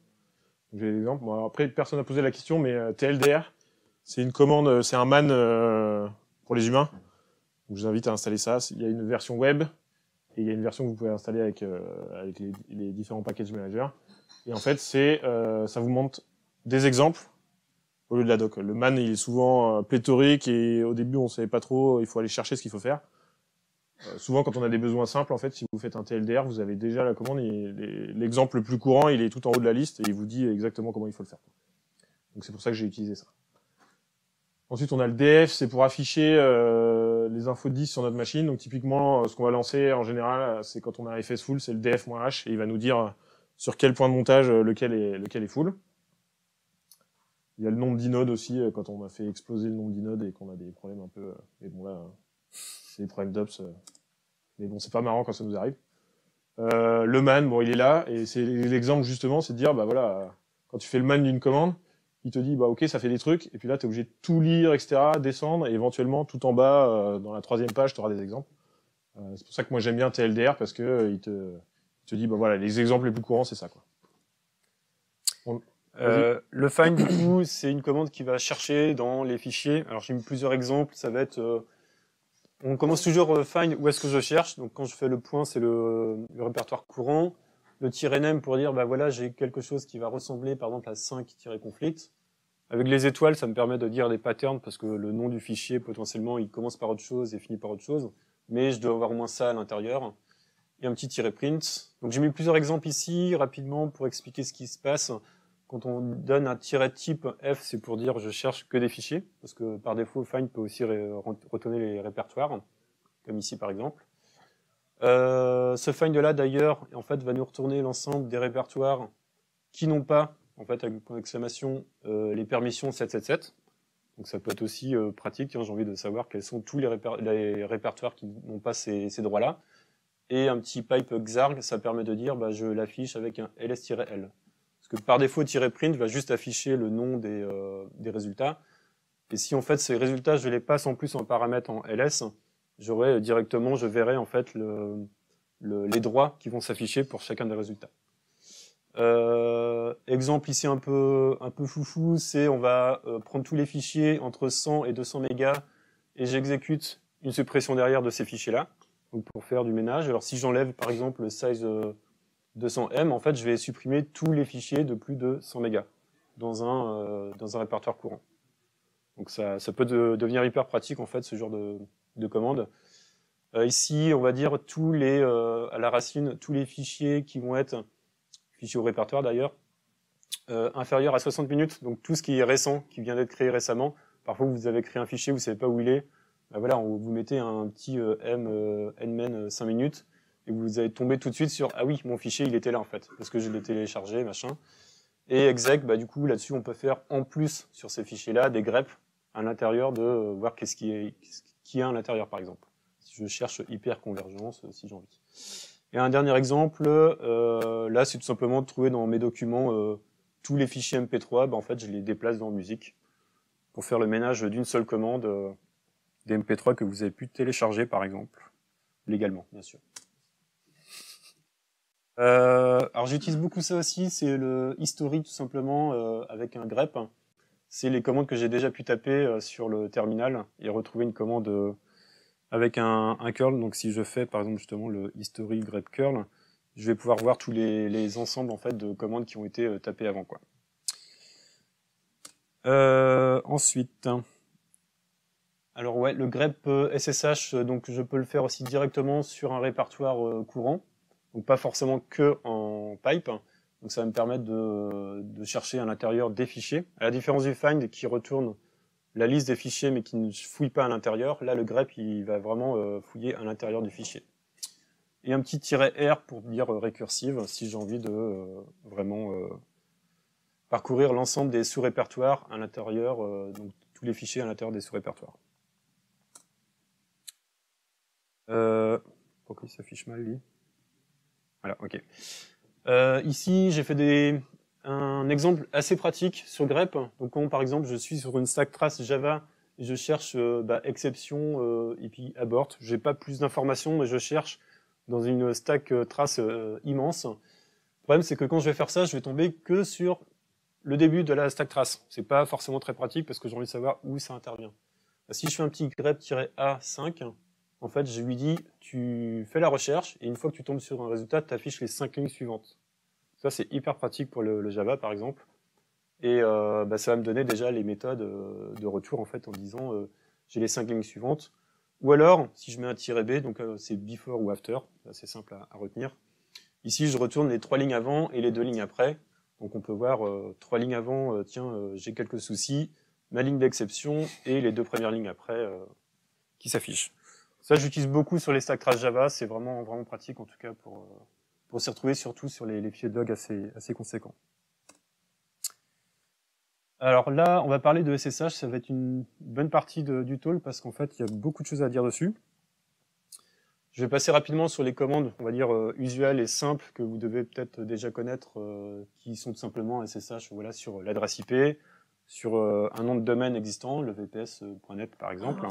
Donc, j'ai l'exemple. Bon, alors, après, personne n'a posé la question, mais TLDR, c'est une commande, c'est un man pour les humains. Donc, je vous invite à installer ça. Il y a une version web et il y a une version que vous pouvez installer avec les différents package managers. Et en fait, ça vous montre des exemples au lieu de la doc. Le man, il est souvent pléthorique et au début, on savait pas trop. Il faut aller chercher ce qu'il faut faire. Souvent, quand on a des besoins simples, en fait, si vous faites un TLDR, vous avez déjà la commande. L'exemple le plus courant, il est tout en haut de la liste et il vous dit exactement comment il faut le faire. Donc c'est pour ça que j'ai utilisé ça. Ensuite, on a le DF, c'est pour afficher les infos de 10 sur notre machine. Donc typiquement, ce qu'on va lancer en général, c'est quand on a un FS full, c'est le df-h et il va nous dire sur quel point de montage lequel est full. Il y a le nombre d'inodes aussi, quand on a fait exploser le nombre d'inodes et qu'on a des problèmes un peu... mais bon là, c'est des problèmes d'ops. Mais bon, c'est pas marrant quand ça nous arrive. Le man, bon, il est là, et c'est l'exemple justement, c'est de dire, bah voilà, quand tu fais le man d'une commande, il te dit, bah ok, ça fait des trucs, et puis là, t'es obligé de tout lire, etc., descendre, et éventuellement, tout en bas, dans la 3e page, tu auras des exemples. C'est pour ça que moi j'aime bien TLDR, parce que il te dit, bah voilà, les exemples les plus courants, c'est ça, quoi. Le find, du coup, c'est une commande qui va chercher dans les fichiers. Alors, j'ai mis plusieurs exemples. Ça va être, on commence toujours find où est-ce que je cherche. Donc, quand je fais le point, c'est le répertoire courant. Le -name pour dire, bah voilà, j'ai quelque chose qui va ressembler, par exemple, à 5-conflict. Avec les étoiles, ça me permet de dire des patterns parce que le nom du fichier, potentiellement, il commence par autre chose et finit par autre chose. Mais je dois avoir au moins ça à l'intérieur. Et un petit -print. Donc, j'ai mis plusieurs exemples ici, rapidement, pour expliquer ce qui se passe. Quand on donne un -type F, c'est pour dire je cherche que des fichiers, parce que par défaut, find peut aussi retourner les répertoires, comme ici par exemple. Ce find-là d'ailleurs, en fait, va nous retourner l'ensemble des répertoires qui n'ont pas, en fait, avec point d'exclamation, les permissions 777. Donc ça peut être aussi pratique, hein, j'ai envie de savoir quels sont tous les répertoires qui n'ont pas ces droits-là. Et un petit pipe xarg, ça permet de dire bah, je l'affiche avec un ls-l. Parce que par défaut, -print va juste afficher le nom des résultats. Et si en fait ces résultats, je les passe en plus en paramètre en ls, j'aurai directement, je verrai en fait les droits qui vont s'afficher pour chacun des résultats. Exemple ici un peu foufou, c'est on va prendre tous les fichiers entre 100 et 200 mégas et j'exécute une suppression derrière de ces fichiers-là, donc pour faire du ménage. Alors si j'enlève par exemple le size 200M, en fait, je vais supprimer tous les fichiers de plus de 100 mégas dans un répertoire courant. Donc ça peut devenir hyper pratique, en fait, ce genre de commande. Ici, on va dire à la racine, tous les fichiers qui vont être, fichiers au répertoire d'ailleurs, inférieurs à 60 minutes, donc tout ce qui est récent, qui vient d'être créé récemment. Parfois, vous avez créé un fichier, vous savez pas où il est. Ben voilà, vous mettez un petit nmen 5 minutes, et vous allez tomber tout de suite sur « Ah oui, mon fichier, il était là, en fait, parce que je l'ai téléchargé, machin. » Et exec, bah, du coup, là-dessus, on peut faire, en plus, sur ces fichiers-là, des greps à l'intérieur de voir qu'est-ce qui est à l'intérieur, par exemple. Si je cherche hyperconvergence, si j'ai envie. Et un dernier exemple, là, c'est tout simplement de trouver dans mes documents tous les fichiers MP3, bah, en fait, je les déplace dans musique pour faire le ménage d'une seule commande des MP3 que vous avez pu télécharger, par exemple. Légalement, bien sûr. Alors j'utilise beaucoup ça aussi, c'est le history tout simplement avec un grep. C'est les commandes que j'ai déjà pu taper sur le terminal et retrouver une commande avec un curl. Donc si je fais par exemple justement le history grep curl, je vais pouvoir voir tous les ensembles en fait de commandes qui ont été tapées avant quoi. Ensuite, alors ouais, le grep SSH, donc je peux le faire aussi directement sur un répertoire courant. Donc pas forcément que en pipe. Donc ça va me permettre de chercher à l'intérieur des fichiers. À la différence du find qui retourne la liste des fichiers mais qui ne fouille pas à l'intérieur, là le grep il va vraiment fouiller à l'intérieur du fichier. Et un petit -r pour dire récursive si j'ai envie de vraiment parcourir l'ensemble des sous-répertoires à l'intérieur, donc tous les fichiers à l'intérieur des sous-répertoires. Pourquoi il s'affiche mal lui ? Voilà, ok. Ici, j'ai fait un exemple assez pratique sur grep. Donc, quand par exemple, je suis sur une stack trace Java et je cherche exception et puis abort. J'ai pas plus d'informations, mais je cherche dans une stack trace immense. Le problème, c'est que quand je vais faire ça, je vais tomber que sur le début de la stack trace. C'est pas forcément très pratique parce que j'ai envie de savoir où ça intervient. Si je fais un petit grep-a5, en fait, je lui dis, tu fais la recherche, et une fois que tu tombes sur un résultat, tu affiches les 5 lignes suivantes. Ça, c'est hyper pratique pour le Java, par exemple. Et ça va me donner déjà les méthodes de retour, en fait, en disant, j'ai les 5 lignes suivantes. Ou alors, si je mets un -b, donc c'est before ou after, c'est simple à retenir. Ici, je retourne les 3 lignes avant et les 2 lignes après. Donc on peut voir 3 lignes avant, j'ai quelques soucis, ma ligne d'exception et les 2 premières lignes après qui s'affichent. Ça, j'utilise beaucoup sur les stack trace Java, c'est vraiment pratique en tout cas pour s'y retrouver, surtout sur les fichiers de log assez conséquents. Alors là, on va parler de SSH, ça va être une bonne partie du talk parce qu'en fait, il y a beaucoup de choses à dire dessus. Je vais passer rapidement sur les commandes, on va dire usuelles et simples que vous devez peut-être déjà connaître, qui sont tout simplement SSH, voilà, sur l'adresse IP, sur un nom de domaine existant, le vps.net par exemple.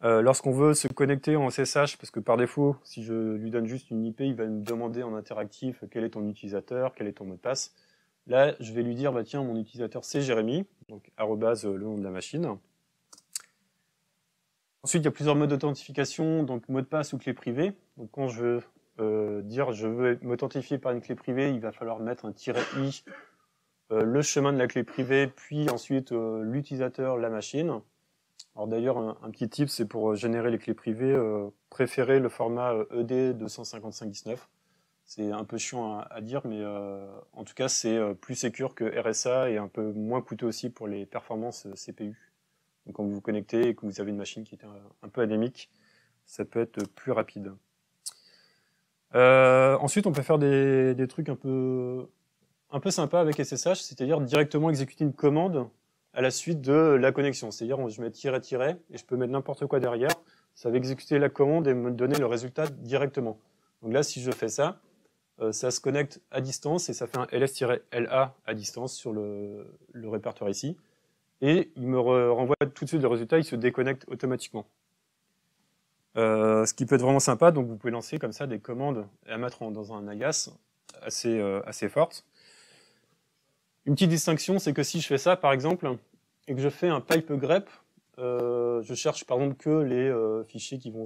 Lorsqu'on veut se connecter en SSH, parce que par défaut, si je lui donne juste une IP, il va me demander en interactif quel est ton utilisateur, quel est ton mot de passe. Là, je vais lui dire, bah tiens, mon utilisateur c'est Jérémy, donc le nom de la machine. Ensuite, il y a plusieurs modes d'authentification, donc mot de passe ou clé privée. Donc quand je veux dire je veux m'authentifier par une clé privée, il va falloir mettre un -i, le chemin de la clé privée, puis ensuite l'utilisateur, la machine. Alors d'ailleurs, un petit tip, c'est pour générer les clés privées, préférez le format ED 25519. C'est un peu chiant à dire, mais en tout cas, c'est plus sécure que RSA et un peu moins coûteux aussi pour les performances CPU. Donc quand vous vous connectez et que vous avez une machine qui est un peu anémique, ça peut être plus rapide. Ensuite, on peut faire des trucs un peu sympas avec SSH, c'est-à-dire directement exécuter une commande à la suite de la connexion. C'est-à-dire, je mets -, et je peux mettre n'importe quoi derrière. Ça va exécuter la commande et me donner le résultat directement. Donc là, si je fais ça, ça se connecte à distance et ça fait un ls-la à distance sur le répertoire ici. Et il me renvoie tout de suite le résultat, il se déconnecte automatiquement. Ce qui peut être vraiment sympa, donc vous pouvez lancer comme ça des commandes à mettre dans un alias assez fortes. Une petite distinction, c'est que si je fais ça, par exemple, et que je fais un pipe grep, je cherche par exemple que les fichiers qui vont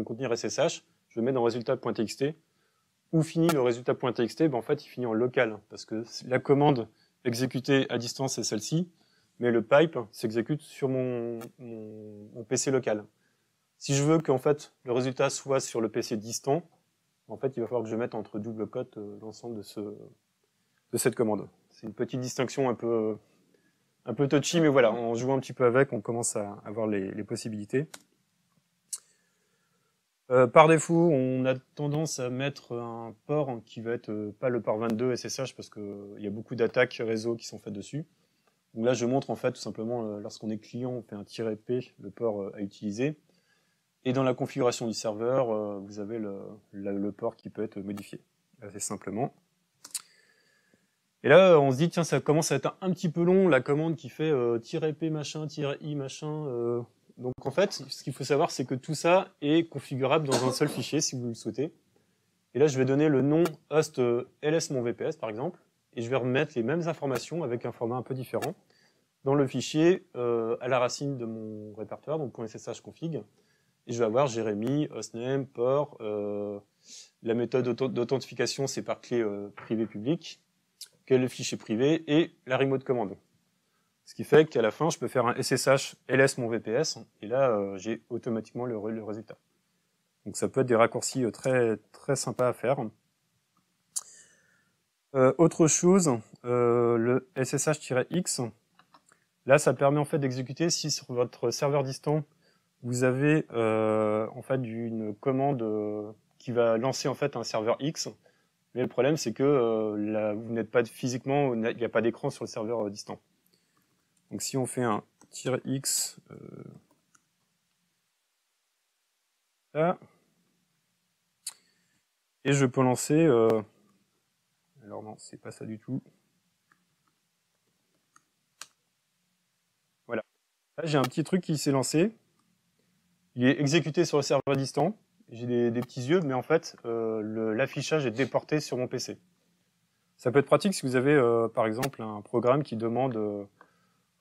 contenir SSH, je le mets dans résultat.txt. Où finit le résultat.txt? En fait, il finit en local, parce que la commande exécutée à distance est celle-ci, mais le pipe s'exécute sur mon PC local. Si je veux qu'en fait le résultat soit sur le PC distant, en fait, il va falloir que je mette entre double cote l'ensemble de cette commande. C'est une petite distinction un peu touchy, mais voilà, en jouant un petit peu avec, on commence à avoir les possibilités. Par défaut, on a tendance à mettre un port qui va être pas le port 22 SSH parce qu'il y a beaucoup d'attaques réseau qui sont faites dessus. Donc là, je montre en fait tout simplement lorsqu'on est client, on fait un -p, le port à utiliser. Et dans la configuration du serveur, vous avez le port qui peut être modifié assez simplement. Et là, on se dit, tiens, ça commence à être un petit peu long, la commande qui fait -p machin, -i machin. Donc en fait, ce qu'il faut savoir, c'est que tout ça est configurable dans un seul fichier, si vous le souhaitez. Et là, je vais donner le nom host ls mon VPS, par exemple, et je vais remettre les mêmes informations avec un format un peu différent dans le fichier à la racine de mon répertoire, donc .ssh config. Et je vais avoir Jérémy, hostname, port, la méthode d'authentification, c'est par clé privée publique, quel est le fichier privé, et la remote commande. Ce qui fait qu'à la fin, je peux faire un SSH ls mon VPS, et là, j'ai automatiquement le résultat. Donc ça peut être des raccourcis très, très sympas à faire. Autre chose, le SSH-X, là, ça permet en fait d'exécuter si sur votre serveur distant, vous avez en fait une commande qui va lancer en fait un serveur X. Mais le problème, c'est que là, vous n'êtes pas physiquement, il n'y a pas d'écran sur le serveur distant. Donc si on fait un -x là, et je peux lancer. Alors non, c'est pas ça du tout. Voilà. Là, j'ai un petit truc qui s'est lancé. Il est exécuté sur le serveur distant. J'ai des petits yeux, mais en fait, l'affichage est déporté sur mon PC. Ça peut être pratique si vous avez, par exemple, un programme qui demande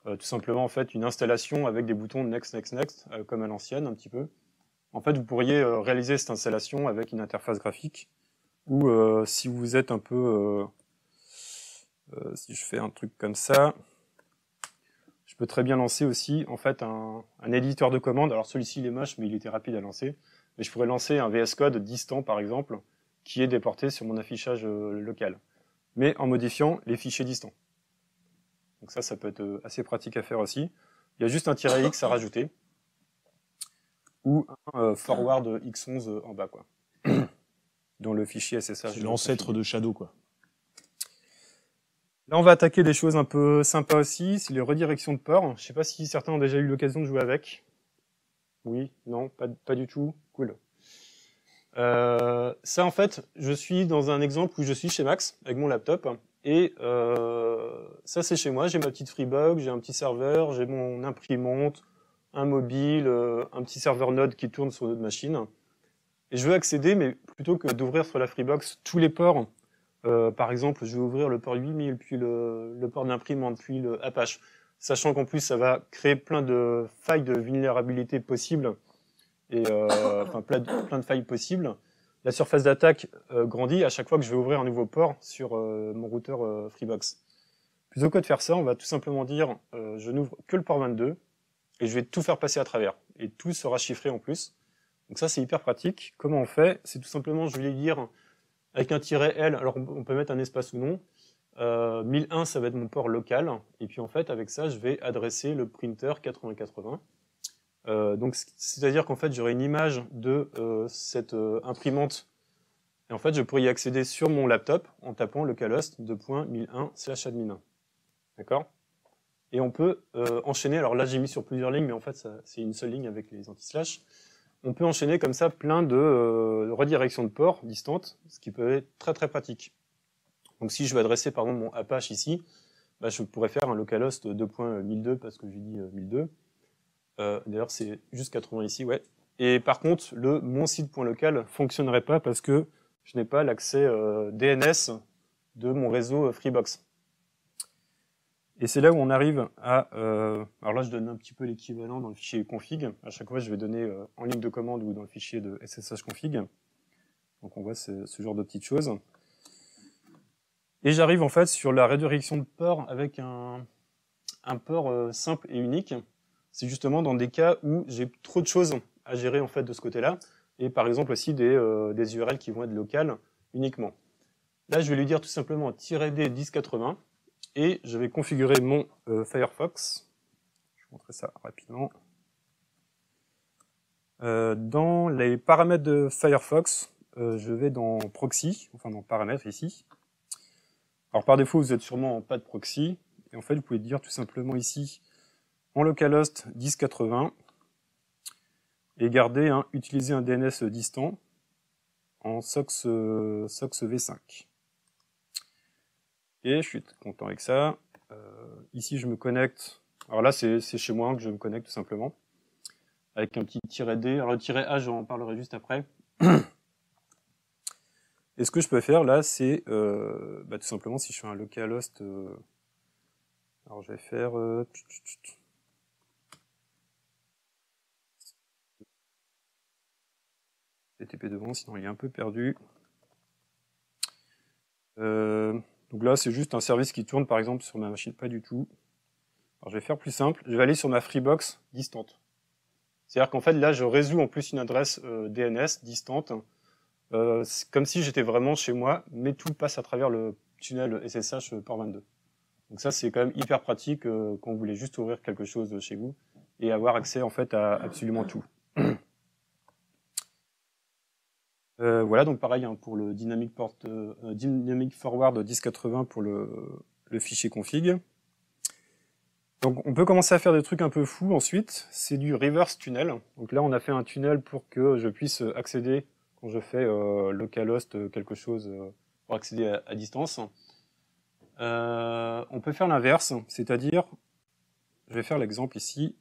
tout simplement en fait une installation avec des boutons next, next, next, comme à l'ancienne un petit peu. En fait, vous pourriez réaliser cette installation avec une interface graphique, ou si vous êtes un peu, si je fais un truc comme ça, je peux très bien lancer aussi en fait un éditeur de commandes. Alors celui-ci il est moche, mais il était rapide à lancer. Mais je pourrais lancer un VS Code distant par exemple, qui est déporté sur mon affichage local, mais en modifiant les fichiers distants. Donc ça peut être assez pratique à faire aussi. Il y a juste un -X à rajouter, ou un forward x11 en bas, quoi, dans le fichier SSH. C'est l'ancêtre de Shadow, quoi. Là, on va attaquer des choses un peu sympas aussi, c'est les redirections de port. Je sais pas si certains ont déjà eu l'occasion de jouer avec. Oui, non, pas du tout. Cool. Ça, en fait, je suis dans un exemple où je suis chez Max, avec mon laptop, et ça, c'est chez moi. J'ai ma petite Freebox, j'ai un petit serveur, j'ai mon imprimante, un mobile, un petit serveur Node qui tourne sur notre machine. Et je veux accéder, mais plutôt que d'ouvrir sur la Freebox tous les ports, par exemple, je vais ouvrir le port 8000, puis le port d'imprimante, puis le Apache, sachant qu'en plus, ça va créer plein de failles de vulnérabilité possibles, et enfin plein de failles possibles. La surface d'attaque grandit à chaque fois que je vais ouvrir un nouveau port sur mon routeur Freebox. Plutôt que de faire ça, on va tout simplement dire je n'ouvre que le port 22 et je vais tout faire passer à travers. Et tout sera chiffré en plus. Donc ça, c'est hyper pratique. Comment on fait? C'est tout simplement, je vais lire avec un -L, alors on peut mettre un espace ou non. 1001, ça va être mon port local. Et puis en fait, avec ça, je vais adresser le printer 8080. Donc c'est-à-dire qu'en fait, j'aurai une image de cette imprimante. Et en fait, je pourrais y accéder sur mon laptop en tapant localhost 2.1001/admin. D'accord? Et on peut enchaîner, alors là j'ai mis sur plusieurs lignes, mais en fait c'est une seule ligne avec les anti-slash. On peut enchaîner comme ça plein de redirections de ports distantes, ce qui peut être très très pratique. Donc si je veux adresser par exemple mon Apache ici, bah, je pourrais faire un localhost 2.1002 parce que j'ai dit 1002. D'ailleurs c'est juste 80 ici, ouais. Et par contre, mon site.local fonctionnerait pas parce que je n'ai pas l'accès DNS de mon réseau Freebox. Et c'est là où on arrive à... alors là, je donne un petit peu l'équivalent dans le fichier config. À chaque fois, je vais donner en ligne de commande ou dans le fichier de SSH config. Donc on voit ce genre de petites choses. Et j'arrive en fait sur la redirection de port avec un port simple et unique. C'est justement dans des cas où j'ai trop de choses à gérer en fait de ce côté-là. Et par exemple aussi des URL qui vont être locales uniquement. Là, je vais lui dire tout simplement -d 1080. Et je vais configurer mon Firefox. Je vais vous montrer ça rapidement. Dans les paramètres de Firefox, je vais dans Proxy, enfin dans Paramètres ici. Alors par défaut, vous êtes sûrement en pas de proxy. Et en fait, vous pouvez dire tout simplement ici, en localhost 1080, et garder utiliser un DNS distant en SOX v5. Et je suis content avec ça. Ici, je me connecte. Alors là, c'est chez moi que je me connecte tout simplement. Avec un petit -D. Alors le -A, j'en parlerai juste après. Et ce que je peux faire là, c'est tout simplement si je fais un localhost. Alors je vais faire. TTP devant, sinon il est un peu perdu. Donc là, c'est juste un service qui tourne, par exemple, sur ma machine, pas du tout. Alors, je vais faire plus simple. Je vais aller sur ma Freebox distante. C'est-à-dire qu'en fait, là, je résous en plus une adresse DNS distante, comme si j'étais vraiment chez moi, mais tout passe à travers le tunnel SSH port 22. Donc ça, c'est quand même hyper pratique quand vous voulez juste ouvrir quelque chose chez vous et avoir accès, en fait, à absolument tout. Voilà, donc pareil pour le Dynamic Forward 1080 pour le fichier config. Donc on peut commencer à faire des trucs un peu fous ensuite, c'est du reverse tunnel. Donc là on a fait un tunnel pour que je puisse accéder quand je fais localhost quelque chose pour accéder à distance. On peut faire l'inverse, c'est-à-dire, je vais faire l'exemple ici,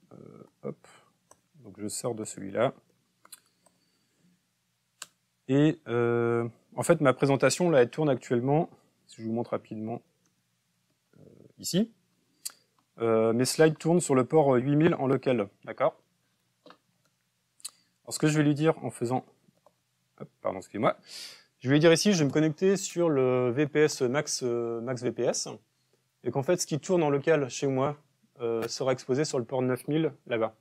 hop, donc je sors de celui-là. Et en fait, ma présentation, là, elle tourne actuellement Je vous montre rapidement ici. Mes slides tournent sur le port 8000 en local, d'accord? Alors ce que je vais lui dire en faisant... Hop, pardon, excusez-moi. Je vais lui dire ici, je vais me connecter sur le VPS Max VPS, et qu'en fait, ce qui tourne en local chez moi sera exposé sur le port 9000 là-bas.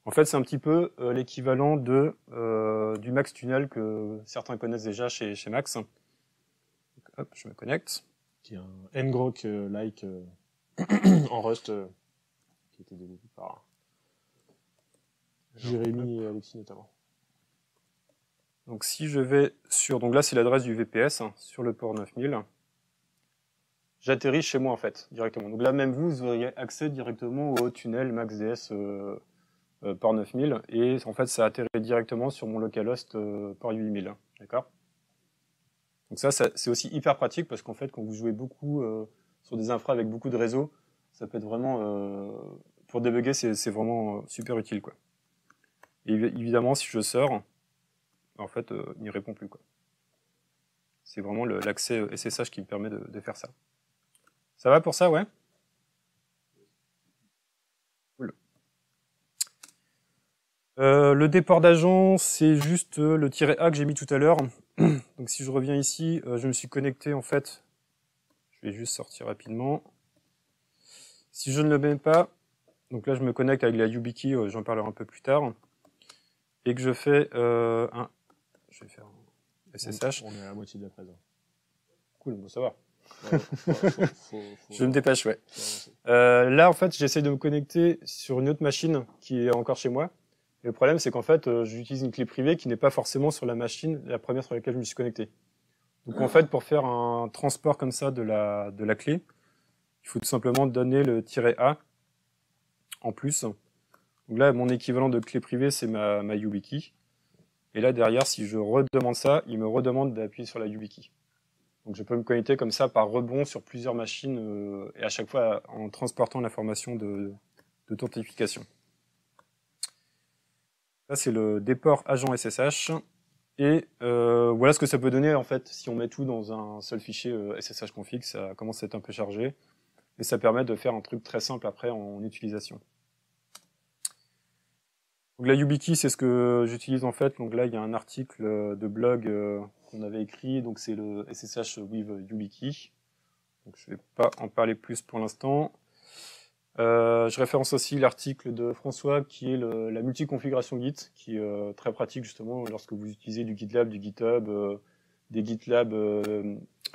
En fait, c'est un petit peu l'équivalent du Max Tunnel que certains connaissent déjà chez Max. Donc, hop, je me connecte. Qui est un ngrok-like en Rust qui a été développé par Jérémy et Alexis notamment. Donc si je vais sur... Donc là, c'est l'adresse du VPS, sur le port 9000. J'atterris chez moi, en fait, directement. Donc là, même vous auriez accès directement au tunnel MaxDS port 9000. Et en fait, ça atterrit directement sur mon localhost port 8000. D'accord? Donc ça, c'est aussi hyper pratique parce qu'en fait, quand vous jouez beaucoup sur des infras avec beaucoup de réseaux, ça peut être vraiment... pour débugger, c'est vraiment super utile, quoi. Et évidemment, si je sors, en fait, il n'y répond plus, quoi. C'est vraiment l'accès SSH qui me permet de faire ça. Ça va pour ça, ouais? Cool. Le déport d'agent, c'est juste le -A que j'ai mis tout à l'heure. Donc si je reviens ici, je me suis connecté, en fait. Je vais juste sortir rapidement. Si je ne le mets pas, donc là je me connecte avec la YubiKey, j'en parlerai un peu plus tard. Et que je fais je vais faire un SSH. On est à la moitié de la phase. Cool, bon, ça va. Ouais, Je me dépêche, ouais. Là, en fait, j'essaie de me connecter sur une autre machine qui est encore chez moi. Et le problème, c'est qu'en fait, j'utilise une clé privée qui n'est pas forcément sur la machine, la première sur laquelle je me suis connecté. Donc, en fait, pour faire un transport comme ça de la clé, il faut tout simplement donner le -A en plus. Donc là, mon équivalent de clé privée, c'est ma YubiKey. Et là, derrière, si je redemande ça, il me redemande d'appuyer sur la YubiKey. Donc je peux me connecter comme ça par rebond sur plusieurs machines et à chaque fois en transportant l'information d'authentification. Ça, c'est le déport agent SSH. Et voilà ce que ça peut donner en fait si on met tout dans un seul fichier SSH config. Ça commence à être un peu chargé. Et ça permet de faire un truc très simple après en utilisation. Donc la YubiKey, c'est ce que j'utilise en fait. Donc là, il y a un article de blog qu'on avait écrit. Donc c'est le SSH with YubiKey. Donc je vais pas en parler plus pour l'instant. Je référence aussi l'article de François qui est la multi-configuration Git, qui est très pratique justement lorsque vous utilisez du GitLab, du GitHub, des GitLab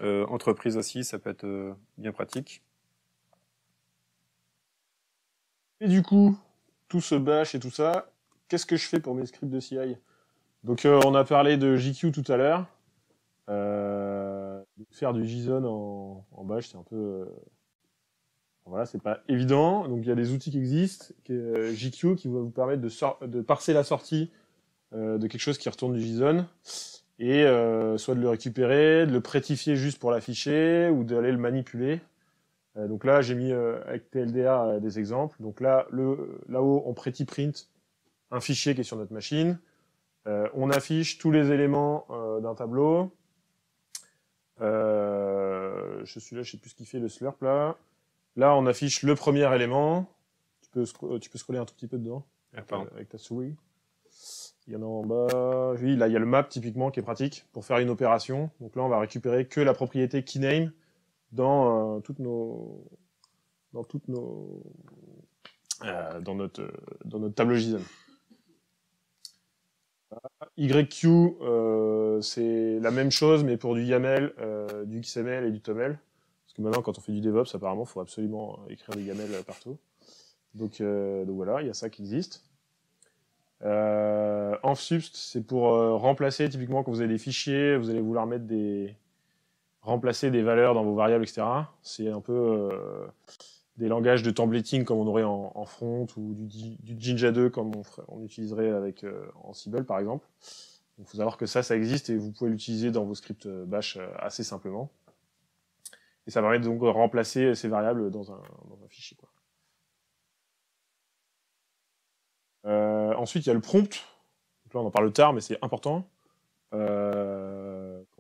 entreprises aussi, ça peut être bien pratique. Et du coup, tout ce bash et tout ça, qu'est-ce que je fais pour mes scripts de CI? Donc on a parlé de JQ tout à l'heure. Faire du JSON en bash, c'est un peu... voilà, c'est pas évident. Donc il y a des outils qui existent, JQ, qui va vous permettre de parser la sortie de quelque chose qui retourne du JSON, et soit de le récupérer, de le prétifier juste pour l'afficher, ou d'aller le manipuler. Donc là, j'ai mis avec TLDR des exemples. Donc là, là-haut, on print un fichier qui est sur notre machine. On affiche tous les éléments d'un tableau. Je suis là, je sais plus ce qu'il fait, le slurp là. Là, on affiche le premier élément. Tu peux scroller un tout petit peu dedans avec ta souris. Il y en a en bas. Oui, là, il y a le map typiquement qui est pratique pour faire une opération. Donc là, on va récupérer que la propriété keyname dans notre tableau JSON. YQ, c'est la même chose, mais pour du YAML, du XML et du TOML. Parce que maintenant, quand on fait du DevOps, apparemment, il faut absolument écrire des YAML partout. Donc voilà, il y a ça qui existe. Envsubst, c'est pour remplacer, typiquement, quand vous avez des fichiers, vous allez vouloir remplacer des valeurs dans vos variables, etc. C'est un peu des langages de templating comme on aurait en front, ou du Jinja 2 comme on utiliserait en Sybil par exemple. Il faut savoir que ça existe et vous pouvez l'utiliser dans vos scripts bash assez simplement. Et ça permet donc de remplacer ces variables dans un fichier, quoi. Ensuite, il y a le prompt. Donc là, on en parle tard, mais c'est important. Quand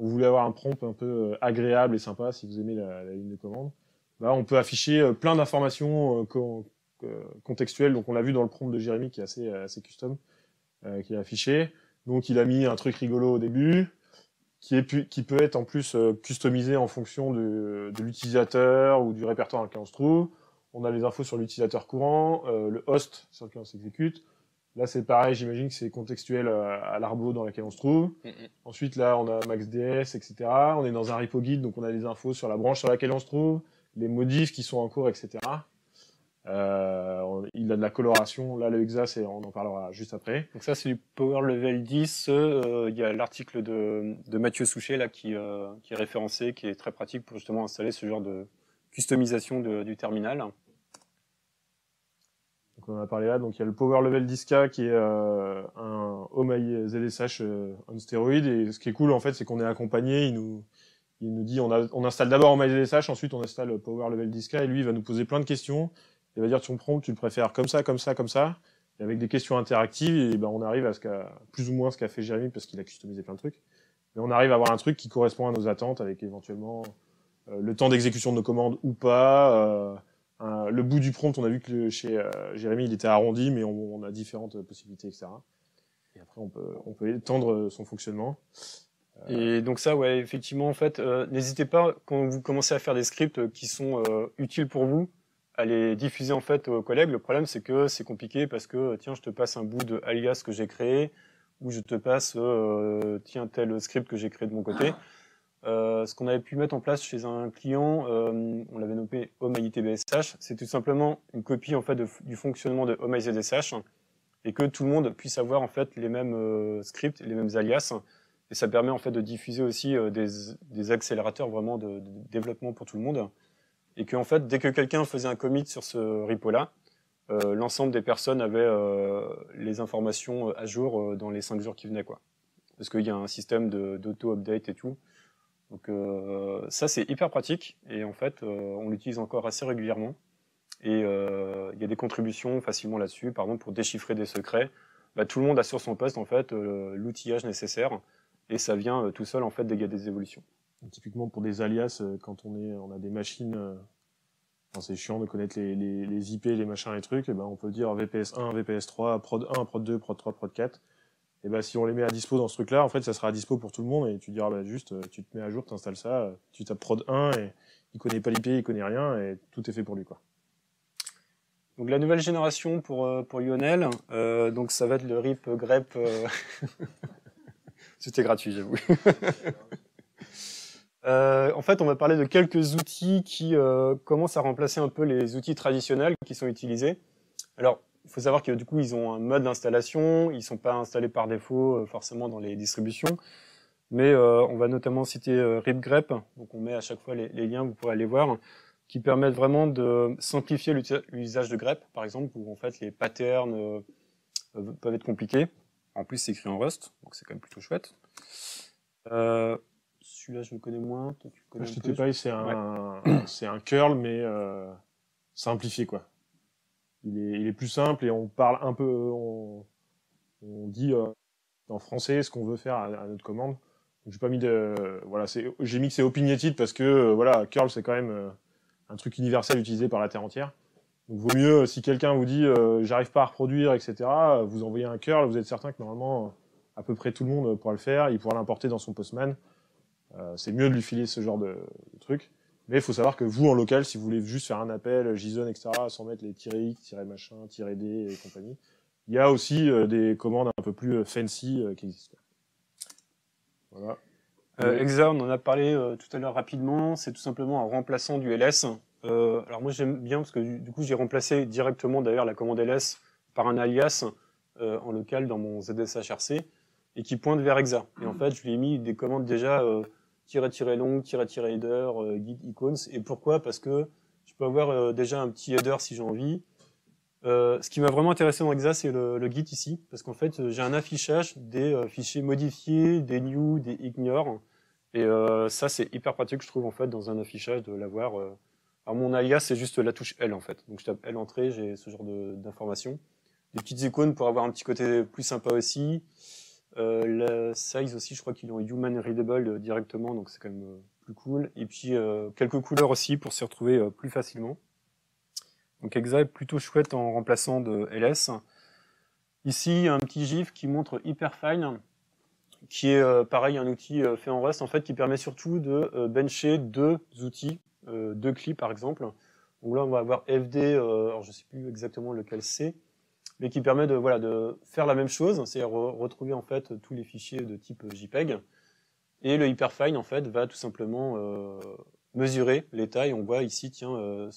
vous voulez avoir un prompt un peu agréable et sympa, si vous aimez la ligne de commande, bah, on peut afficher plein d'informations contextuelles. Donc on l'a vu dans le prompt de Jérémy qui est assez custom, qui est affiché. Donc il a mis un truc rigolo au début, qui peut être en plus customisé en fonction de l'utilisateur ou du répertoire dans lequel on se trouve. On a les infos sur l'utilisateur courant, le host sur lequel on s'exécute. Là, c'est pareil, j'imagine que c'est contextuel à l'arbo dans laquelle on se trouve. Ensuite, là, on a MaxDS, etc. On est dans un repo guide, donc on a les infos sur la branche sur laquelle on se trouve, les modifs qui sont en cours, etc. Il a de la coloration. Là, le hexa, on en parlera juste après. Donc ça, c'est du Power Level 10. Il y a l'article de Mathieu Souchet là qui est référencé, qui est très pratique pour justement installer ce genre de customisation du terminal. Donc on en a parlé là. Donc il y a le Power Level 10K qui est un OMI-ZSH on stéroïde. Et ce qui est cool en fait, c'est qu'on est accompagné. Il nous dit on installe d'abord OMI-ZSH, ensuite on installe Power Level 10K et lui il va nous poser plein de questions. Il va dire ton prompt, tu le préfères comme ça, comme ça, comme ça, et avec des questions interactives, et ben on arrive à plus ou moins ce qu'a fait Jérémy parce qu'il a customisé plein de trucs. Mais on arrive à avoir un truc qui correspond à nos attentes avec éventuellement le temps d'exécution de nos commandes ou pas. Le bout du prompt, on a vu que chez Jérémy il était arrondi, mais on a différentes possibilités, etc. Et après on peut étendre son fonctionnement. Et donc ça, ouais, effectivement, en fait, n'hésitez pas quand vous commencez à faire des scripts qui sont utiles pour vous, à les diffuser en fait aux collègues. Le problème, c'est que c'est compliqué parce que tiens, je te passe un bout de alias que j'ai créé, ou je te passe tiens tel script que j'ai créé de mon côté. Ce qu'on avait pu mettre en place chez un client, on l'avait nommé OMI-TBSH, c'est tout simplement une copie en fait du fonctionnement de OMI-ZSH et que tout le monde puisse avoir en fait les mêmes scripts, les mêmes alias. Et ça permet en fait de diffuser aussi des accélérateurs vraiment de développement pour tout le monde. Et que en fait, dès que quelqu'un faisait un commit sur ce repo-là, l'ensemble des personnes avaient les informations à jour dans les 5 jours qui venaient, quoi. Parce qu'il y a un système d'auto-update et tout. Donc ça, c'est hyper pratique. Et en fait, on l'utilise encore assez régulièrement. Et il y a des contributions facilement là-dessus. Par exemple, pour déchiffrer des secrets, bah, tout le monde a sur son poste en fait l'outillage nécessaire. Et ça vient tout seul en fait dès des évolutions. Donc, typiquement pour des alias, quand on a des machines, c'est chiant de connaître les IP, les machins, les trucs, et ben on peut dire VPS1, VPS3, prod 1, prod 2, prod 3, prod 4. Et ben si on les met à dispo dans ce truc-là, en fait ça sera à dispo pour tout le monde et tu diras bah juste tu te mets à jour, t'installes ça, tu tapes prod 1 et il connaît pas l'IP, il connaît rien et tout est fait pour lui, quoi. Donc la nouvelle génération pour Lionel, donc ça va être le RIP grep. C'était gratuit, j'avoue. En fait, on va parler de quelques outils qui commencent à remplacer un peu les outils traditionnels qui sont utilisés. Alors, il faut savoir que du coup, ils ont un mode d'installation, ils sont pas installés par défaut forcément dans les distributions, mais on va notamment citer RipGrep, donc on met à chaque fois les liens, vous pourrez aller voir, qui permettent vraiment de simplifier l'usage de grep, par exemple, où en fait les patterns peuvent être compliqués. En plus, c'est écrit en Rust, donc c'est quand même plutôt chouette. Celui-là, je le connais moins. Toi, tu le connais un peu. HTTPy, c'est un curl, mais simplifié, quoi. Il est plus simple et on parle un peu, on dit en français ce qu'on veut faire à notre commande. Donc, j'ai pas mis voilà, j'ai mis que c'est opinionated parce que voilà, curl c'est quand même un truc universel utilisé par la terre entière. Donc vaut mieux si quelqu'un vous dit j'arrive pas à reproduire, etc. Vous envoyez un curl, vous êtes certain que normalement à peu près tout le monde pourra le faire, il pourra l'importer dans son Postman. C'est mieux de lui filer ce genre de truc. Mais il faut savoir que vous, en local, si vous voulez juste faire un appel, JSON, etc., sans mettre les -x, -machin, -d et compagnie, il y a aussi des commandes un peu plus fancy qui existent. Voilà. Hexa, on en a parlé tout à l'heure rapidement. C'est tout simplement un remplaçant du ls. Alors moi, j'aime bien parce que du coup, j'ai remplacé directement d'ailleurs la commande ls par un alias en local dans mon ZSHRC et qui pointe vers Hexa. Et en fait, je lui ai mis des commandes déjà -long, -header, git icons. Et pourquoi? Parce que je peux avoir déjà un petit header si j'ai envie. Ce qui m'a vraiment intéressé dans Hexa, c'est le git ici, parce qu'en fait, j'ai un affichage des fichiers modifiés, des new, des ignore. Et ça, c'est hyper pratique, je trouve, en fait, dans un affichage, de l'avoir. Alors, mon alias, c'est juste la touche L, en fait. Donc, je tape L entrée, j'ai ce genre d'informations. Des petites icônes pour avoir un petit côté plus sympa aussi. Le size aussi, je crois qu'ils ont human readable directement, donc c'est quand même plus cool. Et puis quelques couleurs aussi pour s'y retrouver plus facilement. Donc Exa est plutôt chouette en remplaçant de LS. Ici, un petit gif qui montre Hyperfine, qui est pareil un outil fait en Rust en fait, qui permet surtout de bencher deux outils, deux clips par exemple. Donc là, on va avoir FD, alors je sais plus exactement lequel c'est, mais qui permet de voilà de faire la même chose, c'est-à-dire retrouver en fait tous les fichiers de type JPEG. Et le Hyperfine en fait va tout simplement mesurer les tailles. On voit ici, tiens,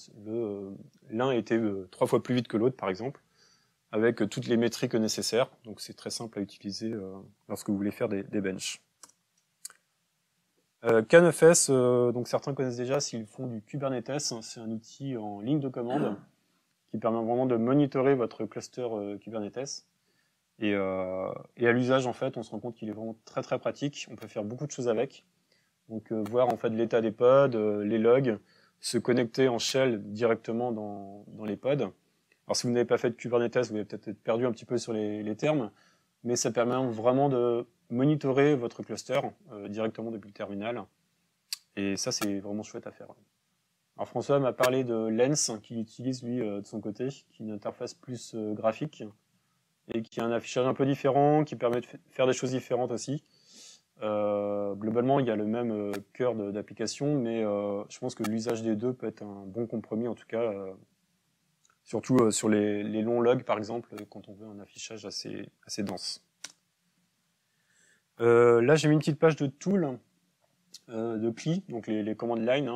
l'un était 3 fois plus vite que l'autre par exemple, avec toutes les métriques nécessaires. Donc c'est très simple à utiliser lorsque vous voulez faire des benches. CanFS, donc certains connaissent déjà s'ils font du Kubernetes. C'est un outil en ligne de commande qui permet vraiment de monitorer votre cluster Kubernetes. Et à l'usage, en fait, on se rend compte qu'il est vraiment très très pratique. On peut faire beaucoup de choses avec. Donc voir en fait l'état des pods, les logs, se connecter en shell directement dans les pods. Alors si vous n'avez pas fait de Kubernetes, vous allez peut-être être perdu un petit peu sur les termes, mais ça permet vraiment de monitorer votre cluster directement depuis le terminal. Et ça, c'est vraiment chouette à faire. Alors François m'a parlé de Lens, qu'il utilise lui de son côté, qui est une interface plus graphique et qui a un affichage un peu différent, qui permet de faire des choses différentes aussi. Globalement, il y a le même cœur d'application, mais je pense que l'usage des deux peut être un bon compromis, en tout cas, surtout sur les longs logs, par exemple, quand on veut un affichage assez dense. Là, j'ai mis une petite page de tool, de CLI, donc les command line,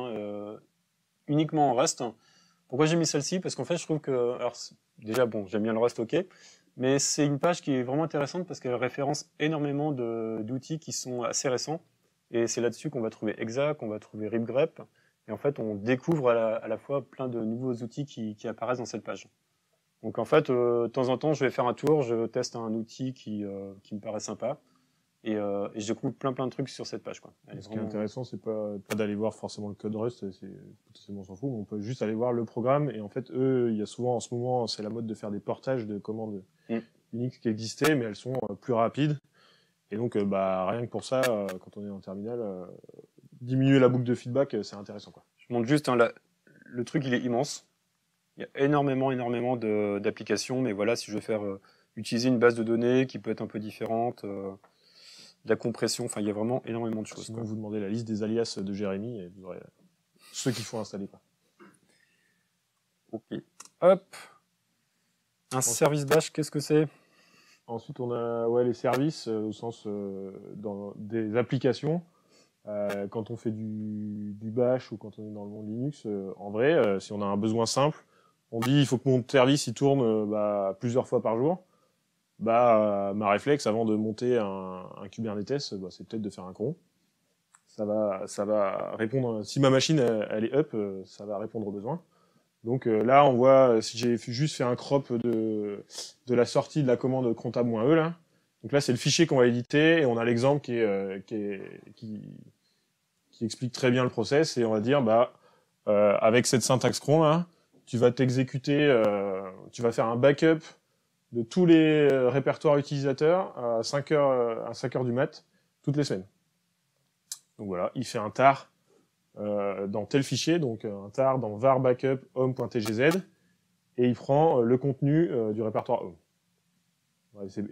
uniquement en Rust. Pourquoi j'ai mis celle-ci? Parce qu'en fait, je trouve que, alors, déjà, bon, j'aime bien le Rust, ok, mais c'est une page qui est vraiment intéressante parce qu'elle référence énormément d'outils qui sont assez récents. Et c'est là-dessus qu'on va trouver Exa, qu'on va trouver ripgrep. Et en fait, on découvre à la fois plein de nouveaux outils qui apparaissent dans cette page. Donc en fait, de temps en temps, je vais faire un tour, je teste un outil qui me paraît sympa. Et je découvre plein de trucs sur cette page, quoi. Ce qui est intéressant, c'est pas d'aller voir forcément le code Rust, potentiellement on s'en fout, mais on peut juste aller voir le programme. Et en fait, eux, il y a souvent en ce moment, c'est la mode de faire des portages de commandes Unix qui existaient, mais elles sont plus rapides. Et donc, rien que pour ça, quand on est en terminal, diminuer la boucle de feedback, c'est intéressant, quoi. Je montre juste, le truc, il est immense. Il y a énormément d'applications, mais voilà, si je veux faire utiliser une base de données qui peut être un peu différente, de la compression, enfin, il y a vraiment énormément de choses. Sinon, vous demandez la liste des alias de Jérémy et vous aurez ceux qu'il faut installer, quoi. Ok. Hop. Un service bash, qu'est-ce que c'est? Ensuite, on a les services au sens dans des applications. Quand on fait du bash ou quand on est dans le monde Linux, en vrai, si on a un besoin simple, on dit il faut que mon service il tourne plusieurs fois par jour. Ma réflexe avant de monter un Kubernetes, c'est peut-être de faire un cron. Ça va répondre. Si ma machine elle est up, ça va répondre aux besoins. Donc là, on voit si j'ai juste fait un crop de la sortie de la commande crontab-e là. Donc là, c'est le fichier qu'on va éditer et on a l'exemple qui explique très bien le process et on va dire avec cette syntaxe cron là, tu vas t'exécuter, tu vas faire un backup de tous les répertoires utilisateurs à 5h du mat toutes les semaines. Donc voilà, il fait un tar dans tel fichier, donc un tar dans var backup home.tgz et il prend le contenu du répertoire home.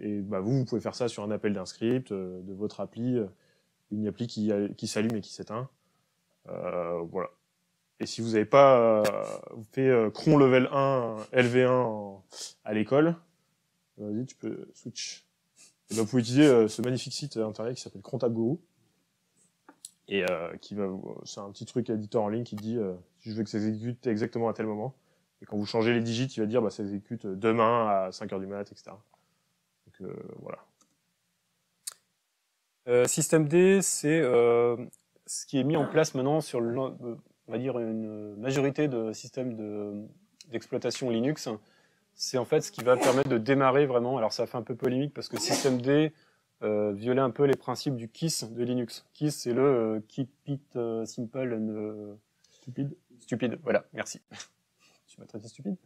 Et vous pouvez faire ça sur un appel d'un script, de votre appli, une appli qui s'allume et qui s'éteint. Voilà. Et si vous n'avez pas fait cron level 1, LV1 à l'école, vas-y, tu peux switch. Et vous pouvez utiliser ce magnifique site internet qui s'appelle crontab.guru et c'est un petit truc éditeur en ligne qui dit si je veux que ça s'exécute exactement à tel moment. Et quand vous changez les digits, il va dire ça s'exécute demain à 5h du mat, etc. Donc voilà. Systemd, c'est ce qui est mis en place maintenant sur on va dire une majorité de systèmes d'exploitation Linux. C'est en fait ce qui va permettre de démarrer vraiment. Alors ça fait un peu polémique parce que systemd violait un peu les principes du KISS de Linux. KISS, c'est le Keep It Simple and Stupid. Voilà, merci. Tu m'as traité stupide.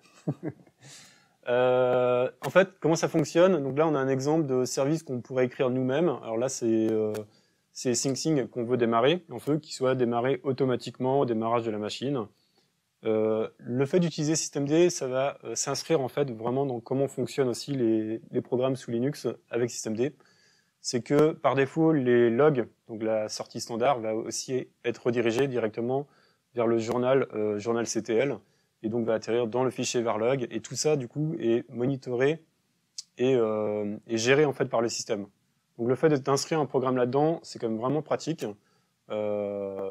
En fait, comment ça fonctionne? Donc là, on a un exemple de service qu'on pourrait écrire nous-mêmes. Alors là, c'est SyncSync qu'on veut démarrer. On veut qu'il soit démarré automatiquement au démarrage de la machine. Le fait d'utiliser systemd, ça va s'inscrire en fait vraiment dans comment fonctionnent aussi les programmes sous Linux avec systemd. C'est que par défaut, les logs, donc la sortie standard, va aussi être redirigée directement vers le journal CTL, et donc va atterrir dans le fichier varlog, et tout ça du coup est monitoré et géré en fait par le système. Donc le fait d'inscrire un programme là-dedans, c'est quand même vraiment pratique,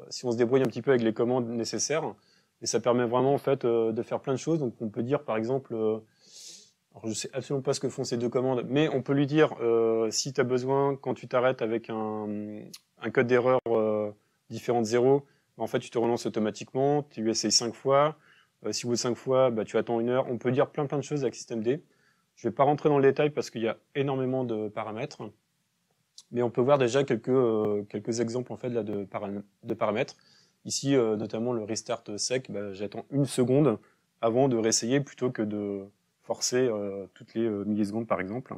si on se débrouille un petit peu avec les commandes nécessaires, et ça permet vraiment en fait de faire plein de choses. Donc on peut dire par exemple, alors je sais absolument pas ce que font ces deux commandes, mais on peut lui dire si tu as besoin, quand tu t'arrêtes avec un code d'erreur différent de 0, en fait tu te relances automatiquement, tu essayes 5 fois, si au bout de 5 fois, bah, tu attends 1 heure. On peut dire plein de choses avec systemd. Je vais pas rentrer dans le détail parce qu'il y a énormément de paramètres, mais on peut voir déjà quelques exemples en fait là de paramètres. Ici, notamment le restart sec, bah, j'attends 1 seconde avant de réessayer plutôt que de forcer toutes les millisecondes par exemple.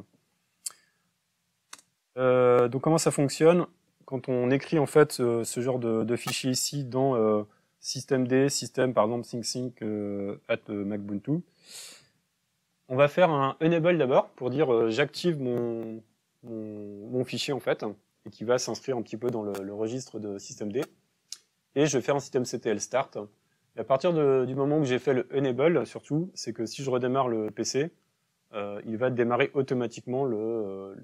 Donc comment ça fonctionne? Quand on écrit en fait ce genre de fichier ici dans systemd, system par exemple SyncSync at Macbuntu, on va faire un enable d'abord pour dire j'active mon fichier en fait, et qui va s'inscrire un petit peu dans le registre de systemd. Et je vais faire un systemctl start. Et à partir du moment où j'ai fait le enable, surtout, c'est que si je redémarre le PC, il va démarrer automatiquement le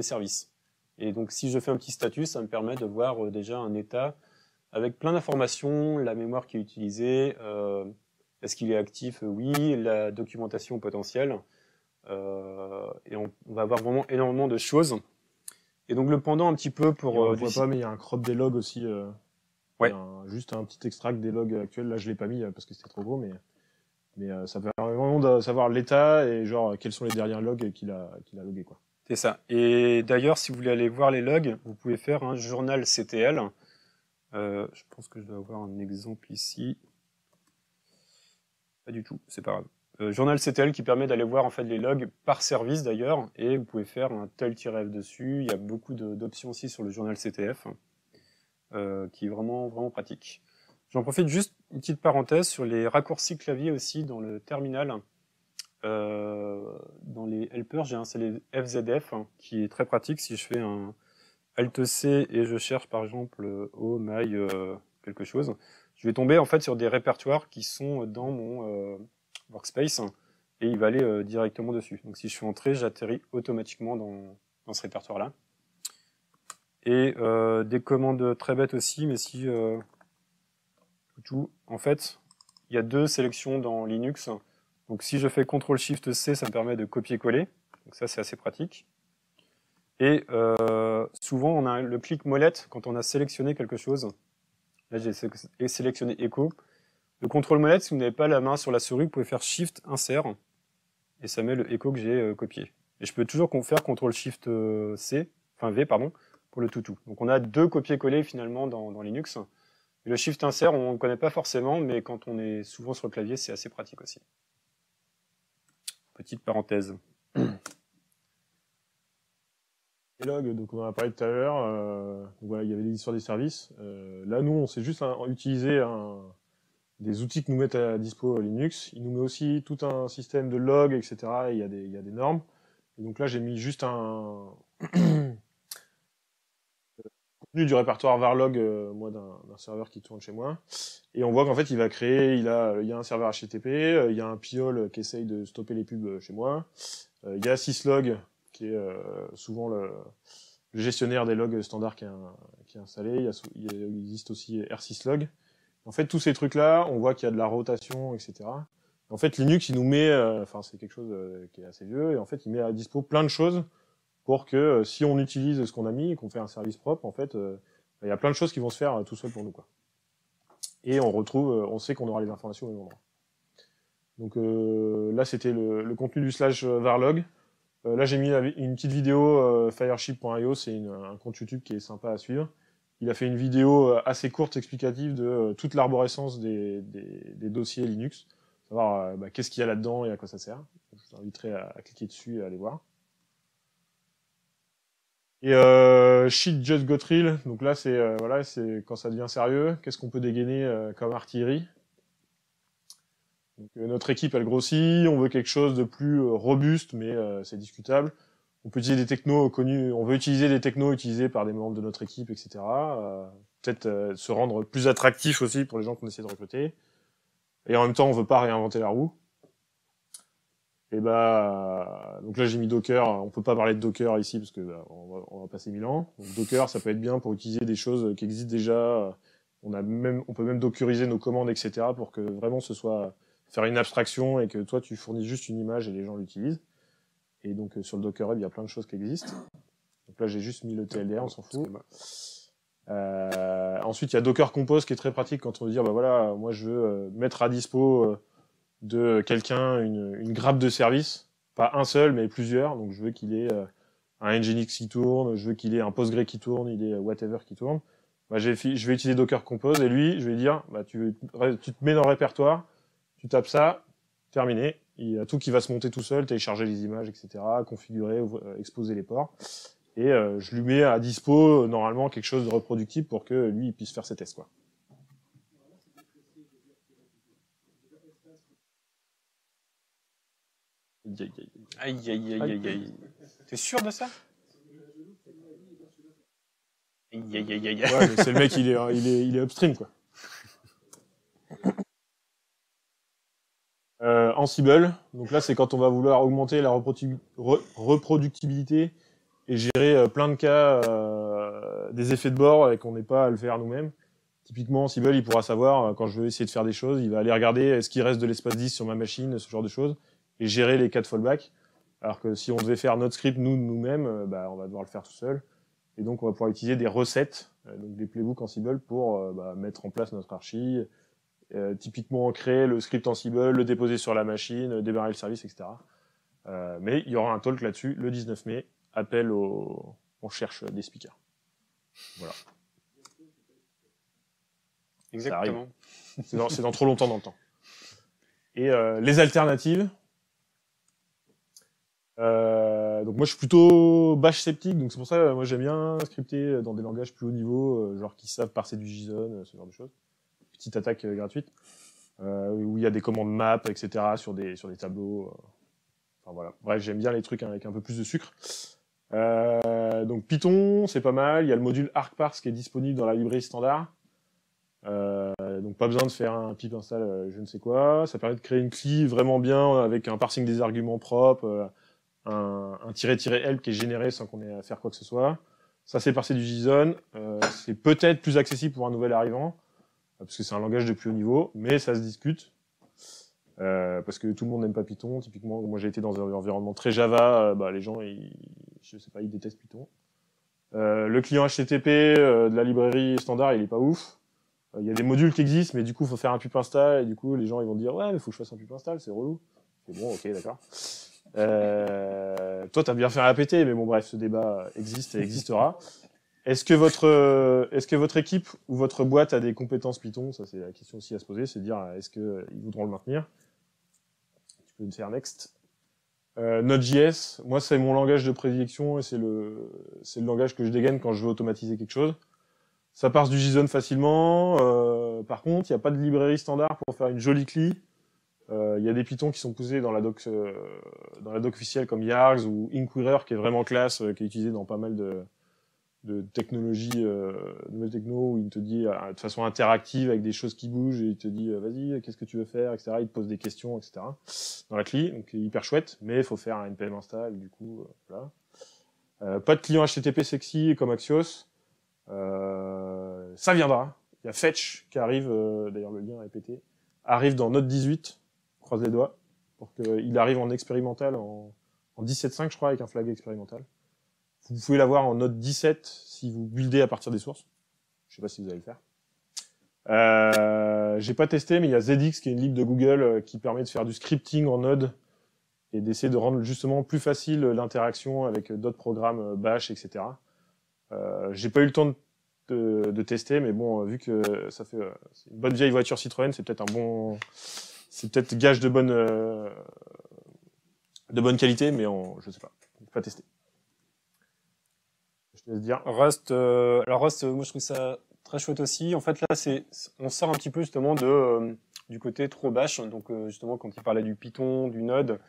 service. Et donc si je fais un petit status, ça me permet de voir déjà un état avec plein d'informations, la mémoire qui est utilisée, est-ce qu'il est actif? Oui, la documentation potentielle. Et on va avoir vraiment énormément de choses. Et donc le pendant un petit peu pour... on le voit pas, mais il y a un crop des logs aussi. Ouais. Juste un petit extract des logs actuels. Là, je l'ai pas mis parce que c'était trop gros, mais ça permet vraiment de savoir l'état et genre quels sont les derniers logs qu'il a logués, quoi. C'est ça. Et d'ailleurs, si vous voulez aller voir les logs, vous pouvez faire un journal CTL. Je pense que je dois avoir un exemple ici. Pas du tout, c'est pas grave. Journal CTL qui permet d'aller voir en fait les logs par service d'ailleurs, et vous pouvez faire un tel-f dessus. Il y a beaucoup d'options aussi sur le journal CTF, qui est vraiment pratique. J'en profite juste une petite parenthèse sur les raccourcis clavier aussi dans le terminal. Dans les helpers, j'ai installé FZF, qui est très pratique si je fais un Alt-C et je cherche par exemple oh my quelque chose. Je vais tomber en fait sur des répertoires qui sont dans mon workspace et il va aller directement dessus. Donc si je fais entrer, j'atterris automatiquement dans ce répertoire-là. Et des commandes très bêtes aussi, mais si en fait, il y a 2 sélections dans Linux. Donc si je fais CTRL-SHIFT-C, ça me permet de copier-coller. Donc ça, c'est assez pratique. Et souvent, on a le clic molette quand on a sélectionné quelque chose. Là, j'ai sélectionné Echo. Le contrôle molette, si vous n'avez pas la main sur la souris, vous pouvez faire Shift Insert. Et ça met le Echo que j'ai copié. Et je peux toujours faire CTRL-SHIFT-C, enfin V, pardon, pour le toutou. Donc on a 2 copier-coller finalement dans Linux. Et le Shift Insert, on ne connaît pas forcément, mais quand on est souvent sur le clavier, c'est assez pratique aussi. Petite parenthèse. Les logs, donc on en a parlé tout à l'heure, voilà, il y avait des histoires des services. Là, nous, on sait juste utiliser des outils que nous mettent à dispo Linux. Il nous met aussi tout un système de logs, etc. Et il y a des normes. Et donc là, j'ai mis juste un contenu du répertoire varlog, moi, d'un serveur qui tourne chez moi. Et on voit qu'en fait, il va créer, il y a un serveur HTTP, il y a un piol qui essaye de stopper les pubs chez moi. Il y a syslog, qui est souvent le gestionnaire des logs standards qui est installé. Il existe aussi rsyslog. En fait, tous ces trucs-là, on voit qu'il y a de la rotation, etc. En fait, Linux, il nous met, c'est quelque chose qui est assez vieux, et en fait, il met à dispo plein de choses pour que si on utilise ce qu'on a mis et qu'on fait un service propre, en fait, il y a plein de choses qui vont se faire tout seul pour nous, quoi. Et on sait qu'on aura les informations au même endroit. Donc là, c'était le contenu du /varlog. Là, j'ai mis une petite vidéo fireship.io, c'est un compte YouTube qui est sympa à suivre. Il a fait une vidéo assez courte explicative de toute l'arborescence des dossiers Linux. savoir qu'est-ce qu'il y a là-dedans et à quoi ça sert. Je vous inviterai à cliquer dessus et à aller voir. Et Shit Just Got Real, donc là c'est voilà, c'est quand ça devient sérieux, qu'est-ce qu'on peut dégainer comme artillerie. Donc, notre équipe elle grossit, on veut quelque chose de plus robuste, mais c'est discutable. On peut utiliser des technos connus, on veut utiliser des technos utilisés par des membres de notre équipe, etc. Peut-être se rendre plus attractif aussi pour les gens qu'on essaie de recruter. Et en même temps, on veut pas réinventer la roue. Et donc là j'ai mis Docker. On peut pas parler de Docker ici parce que on va passer 1000 ans. Donc Docker, ça peut être bien pour utiliser des choses qui existent déjà. On peut même dockeriser nos commandes, etc. pour que vraiment ce soit faire une abstraction et que toi tu fournis juste une image et les gens l'utilisent. Et donc sur le Docker Hub, il y a plein de choses qui existent. Donc là j'ai juste mis le TLDR, on s'en fout. Ensuite il y a Docker Compose qui est très pratique quand on veut dire voilà, moi je veux mettre à dispo de quelqu'un une grappe de services, pas un seul mais plusieurs. Donc je veux qu'il ait un Nginx qui tourne, je veux qu'il ait un Postgre qui tourne, il ait whatever qui tourne. Je vais utiliser Docker Compose et lui je vais dire tu te mets dans le répertoire, tu tapes ça, terminé. Il y a tout qui va se monter tout seul, télécharger les images, etc., configurer, exposer les ports. Et je lui mets à dispo normalement quelque chose de reproductible pour que lui il puisse faire ses tests, quoi. Aïe, aïe, aïe, aïe, aïe. T'es sûr de ça? Aïe, aïe, aïe, aïe. Ouais, mais c'est le mec, il est upstream, quoi. Ansible, donc là c'est quand on va vouloir augmenter la reproductibilité et gérer plein de cas des effets de bord et qu'on n'ait pas à le faire nous-mêmes. Typiquement Ansible, il pourra savoir quand je veux essayer de faire des choses, il va aller regarder est-ce qu'il reste de l'espace disque sur ma machine, ce genre de choses, et gérer les cas de fallback. Alors que si on devait faire notre script nous-mêmes, on va devoir le faire tout seul. Et donc on va pouvoir utiliser des recettes, donc des playbooks Ansible pour mettre en place notre archi. Typiquement créer le script Ansible, le déposer sur la machine, démarrer le service, etc. Mais il y aura un talk là-dessus le 19 mai. Appel on cherche des speakers. Voilà. Exactement. C'est dans trop longtemps dans le temps. Et les alternatives. Donc moi je suis plutôt bash sceptique, donc c'est pour ça moi j'aime bien scripter dans des langages plus haut niveau, genre qui savent parser du JSON, ce genre de choses. Petite attaque gratuite, où il y a des commandes map, etc. sur des tableaux. Enfin voilà. Bref, j'aime bien les trucs avec un peu plus de sucre. Donc Python, c'est pas mal. Il y a le module ArcParse qui est disponible dans la librairie standard. Donc pas besoin de faire un pip install je ne sais quoi. Ça permet de créer une CLI vraiment bien avec un parsing des arguments propres, un --help qui est généré sans qu'on ait à faire quoi que ce soit. Ça c'est parsé du JSON. C'est peut-être plus accessible pour un nouvel arrivant, parce que c'est un langage de plus haut niveau, mais ça se discute. Parce que tout le monde n'aime pas Python. Typiquement, moi j'ai été dans un environnement très Java, les gens, je sais pas, ils détestent Python. Le client HTTP de la librairie standard, il est pas ouf. Il y a des modules qui existent, mais du coup, faut faire un pip install, et du coup, les gens ils vont dire ouais, mais faut que je fasse un pip install, c'est relou. C'est bon, ok, d'accord. Toi, t'as bien fait répéter, mais bon, bref, ce débat existe et existera. Est-ce que votre équipe ou votre boîte a des compétences Python? Ça, c'est la question aussi à se poser, c'est de dire est-ce que ils voudront le maintenir? Tu peux me faire next. Node.js, moi, c'est mon langage de prédilection et c'est le langage que je dégaine quand je veux automatiser quelque chose. Ça parse du JSON facilement. Par contre, il n'y a pas de librairie standard pour faire une jolie CLI. Il y a des Python qui sont poussés dans la doc officielle comme Yargs ou Inquirer qui est vraiment classe, qui est utilisé dans pas mal de technologies, nouvelles techno, où il te dit de façon interactive avec des choses qui bougent et il te dit vas-y, qu'est-ce que tu veux faire, etc. Il te pose des questions, etc. dans la CLI, donc hyper chouette, mais il faut faire un npm install, du coup, voilà. Pas de client HTTP sexy comme Axios. Ça viendra. Il y a Fetch qui arrive, d'ailleurs le lien est pété, arrive dans Node 18, croise les doigts, pour qu'il arrive en expérimental en 17.5 je crois, avec un flag expérimental. Vous pouvez l'avoir en Node 17 si vous buildez à partir des sources. Je sais pas si vous allez le faire. J'ai pas testé, mais il y a ZX qui est une lib de Google qui permet de faire du scripting en Node et d'essayer de rendre justement plus facile l'interaction avec d'autres programmes Bash, etc. J'ai pas eu le temps de tester, mais bon, vu que ça fait c'est une bonne vieille voiture Citroën, c'est peut-être c'est peut-être gage de bonne qualité, mais je sais pas. Faut pas tester. Je te laisse dire. Rust, alors Rust, moi je trouve ça très chouette aussi. En fait là, on sort un petit peu justement du côté trop bash. Donc justement quand il parlait du Python, du Node,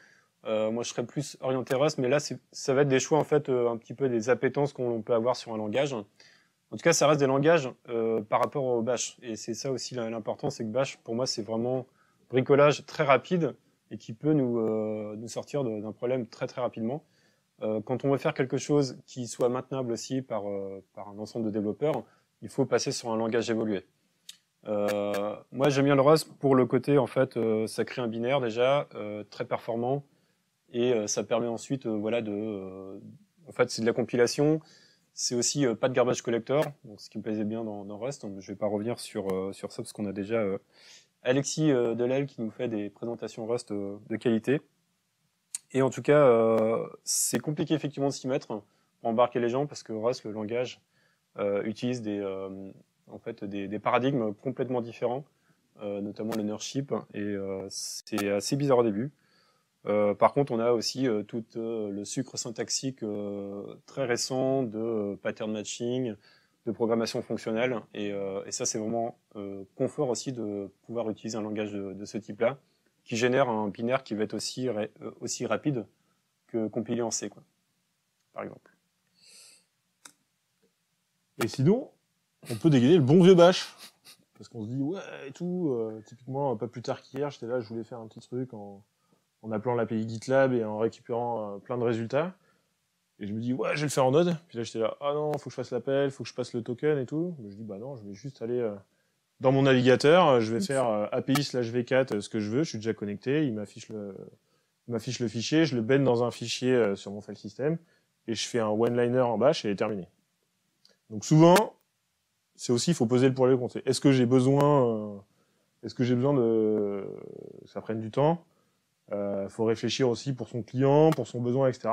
moi je serais plus orienté Rust, mais là ça va être des choix en fait un petit peu des appétences qu'on peut avoir sur un langage. En tout cas, ça reste des langages par rapport au bash, et c'est ça aussi l'important, c'est que bash pour moi c'est vraiment bricolage très rapide et qui peut nous sortir d'un problème très très rapidement. Quand on veut faire quelque chose qui soit maintenable aussi par un ensemble de développeurs, il faut passer sur un langage évolué. Moi, j'aime bien le Rust pour le côté, en fait, ça crée un binaire déjà, très performant, et ça permet ensuite, en fait, c'est de la compilation, c'est aussi pas de garbage collector, donc ce qui me plaisait bien dans Rust. Donc, je vais pas revenir sur ça, parce qu'on a déjà Alexis Delel qui nous fait des présentations Rust de qualité. Et en tout cas, c'est compliqué effectivement de s'y mettre pour embarquer les gens parce que Rust, le langage, utilise des paradigmes complètement différents, notamment l'ownership, et c'est assez bizarre au début. Par contre, on a aussi tout le sucre syntaxique très récent de pattern matching, de programmation fonctionnelle, et ça c'est vraiment confort aussi de pouvoir utiliser un langage de ce type-là, qui génère un binaire qui va être aussi rapide que compilé en C, quoi, par exemple. Et sinon, on peut dégainer le bon vieux bash. Parce qu'on se dit, ouais, et tout, typiquement, pas plus tard qu'hier, j'étais là, je voulais faire un petit truc en appelant l'API GitLab et en récupérant plein de résultats. Et je me dis, ouais, je vais le faire en Node. Puis là, j'étais là, ah non, faut que je fasse l'appel, faut que je passe le token et tout. Mais je dis, bah non, je vais juste aller dans mon navigateur, je vais faire API/v4 ce que je veux, je suis déjà connecté, il m'affiche le fichier, je le baigne dans un fichier sur mon file system, et je fais un one-liner en bash et il est terminé. Donc souvent, c'est aussi, il faut poser le pour et le contre. Est-ce que j'ai besoin de que ça prenne du temps? Faut réfléchir aussi pour son client, pour son besoin, etc.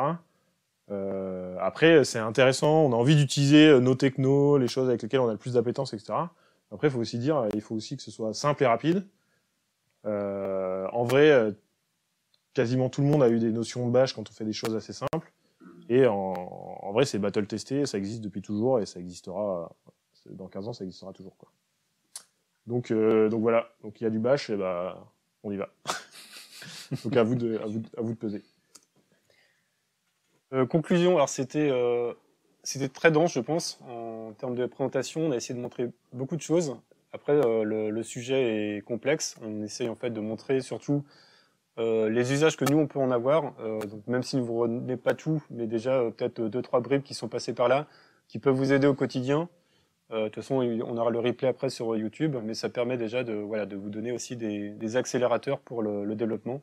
Après, c'est intéressant, on a envie d'utiliser nos technos, les choses avec lesquelles on a le plus d'appétence, etc. Après, il faut aussi que ce soit simple et rapide. En vrai, quasiment tout le monde a eu des notions de bash quand on fait des choses assez simples. Et en vrai, c'est battle testé, ça existe depuis toujours et ça existera, dans 15 ans, ça existera toujours, quoi. Donc voilà. Donc il y a du bash, et bah, on y va. Donc à vous de peser. Conclusion, alors c'était très dense, je pense, en termes de présentation. On a essayé de montrer beaucoup de choses. Après, le sujet est complexe. On essaye en fait de montrer surtout les usages que nous on peut en avoir. Donc même si vous ne retenez pas tout, mais déjà peut-être 2-3 bribes qui sont passées par là, qui peuvent vous aider au quotidien. De toute façon, on aura le replay après sur YouTube, mais ça permet déjà de vous donner aussi des accélérateurs pour le développement.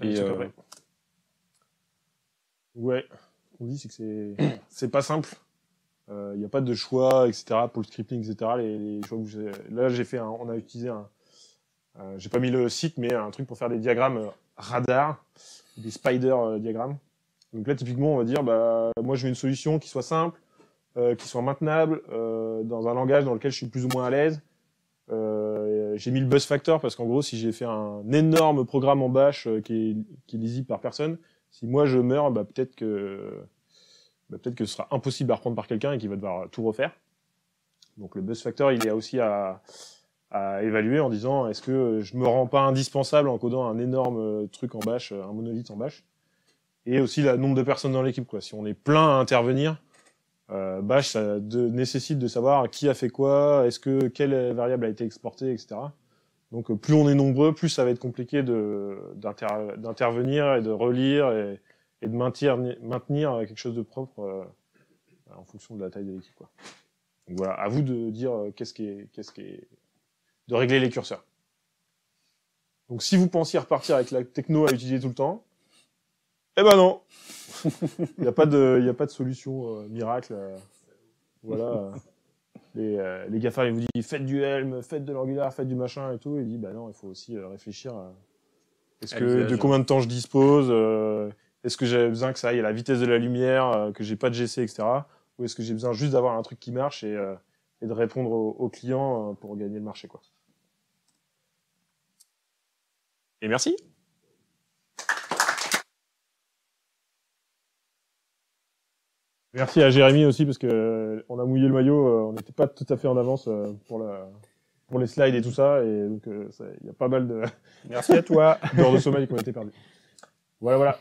Et ouais, ce qu'on dit, c'est que c'est pas simple. Il n'y a pas de choix, etc. pour le scripting, etc. Les choix que là, on a utilisé j'ai pas mis le site, mais un truc pour faire des diagrammes radar, des spider diagrammes. Donc là, typiquement, on va dire, bah, moi, je veux une solution qui soit simple, qui soit maintenable, dans un langage dans lequel je suis plus ou moins à l'aise. J'ai mis le buzz factor parce qu'en gros, si j'ai fait un énorme programme en bash qui est lisible par personne, si moi je meurs, bah, peut-être que ce sera impossible à reprendre par quelqu'un et qu'il va devoir tout refaire. Donc le buzz factor, il est aussi à évaluer en disant, est-ce que je me rends pas indispensable en codant un énorme truc en bash, un monolithe en bash. Et aussi le nombre de personnes dans l'équipe, quoi. Si on est plein à intervenir, bash, ça nécessite de savoir qui a fait quoi, quelle variable a été exportée, etc. Donc plus on est nombreux, plus ça va être compliqué d'intervenir et de relire et de maintenir quelque chose de propre en fonction de la taille de l'équipe, quoi. Donc voilà, à vous de dire de régler les curseurs. Donc si vous pensiez repartir avec la techno à utiliser tout le temps, eh ben non. Il n'y a pas de solution miracle. Voilà. Les GAFA, ils vous disent faites du Helm, faites de l'Angular, faites du machin et tout. Et ils disent bah non, il faut aussi réfléchir à de combien de temps je dispose, est-ce que j'ai besoin que ça aille à la vitesse de la lumière, que j'ai pas de GC, etc. Ou est-ce que j'ai besoin juste d'avoir un truc qui marche et de répondre aux clients pour gagner le marché, quoi. Et merci. Merci à Jérémy aussi parce que on a mouillé le maillot, on n'était pas tout à fait en avance pour les slides et tout ça, et donc il y a pas mal de Merci à toi. d'heures de sommeil qui ont été perdues. Voilà.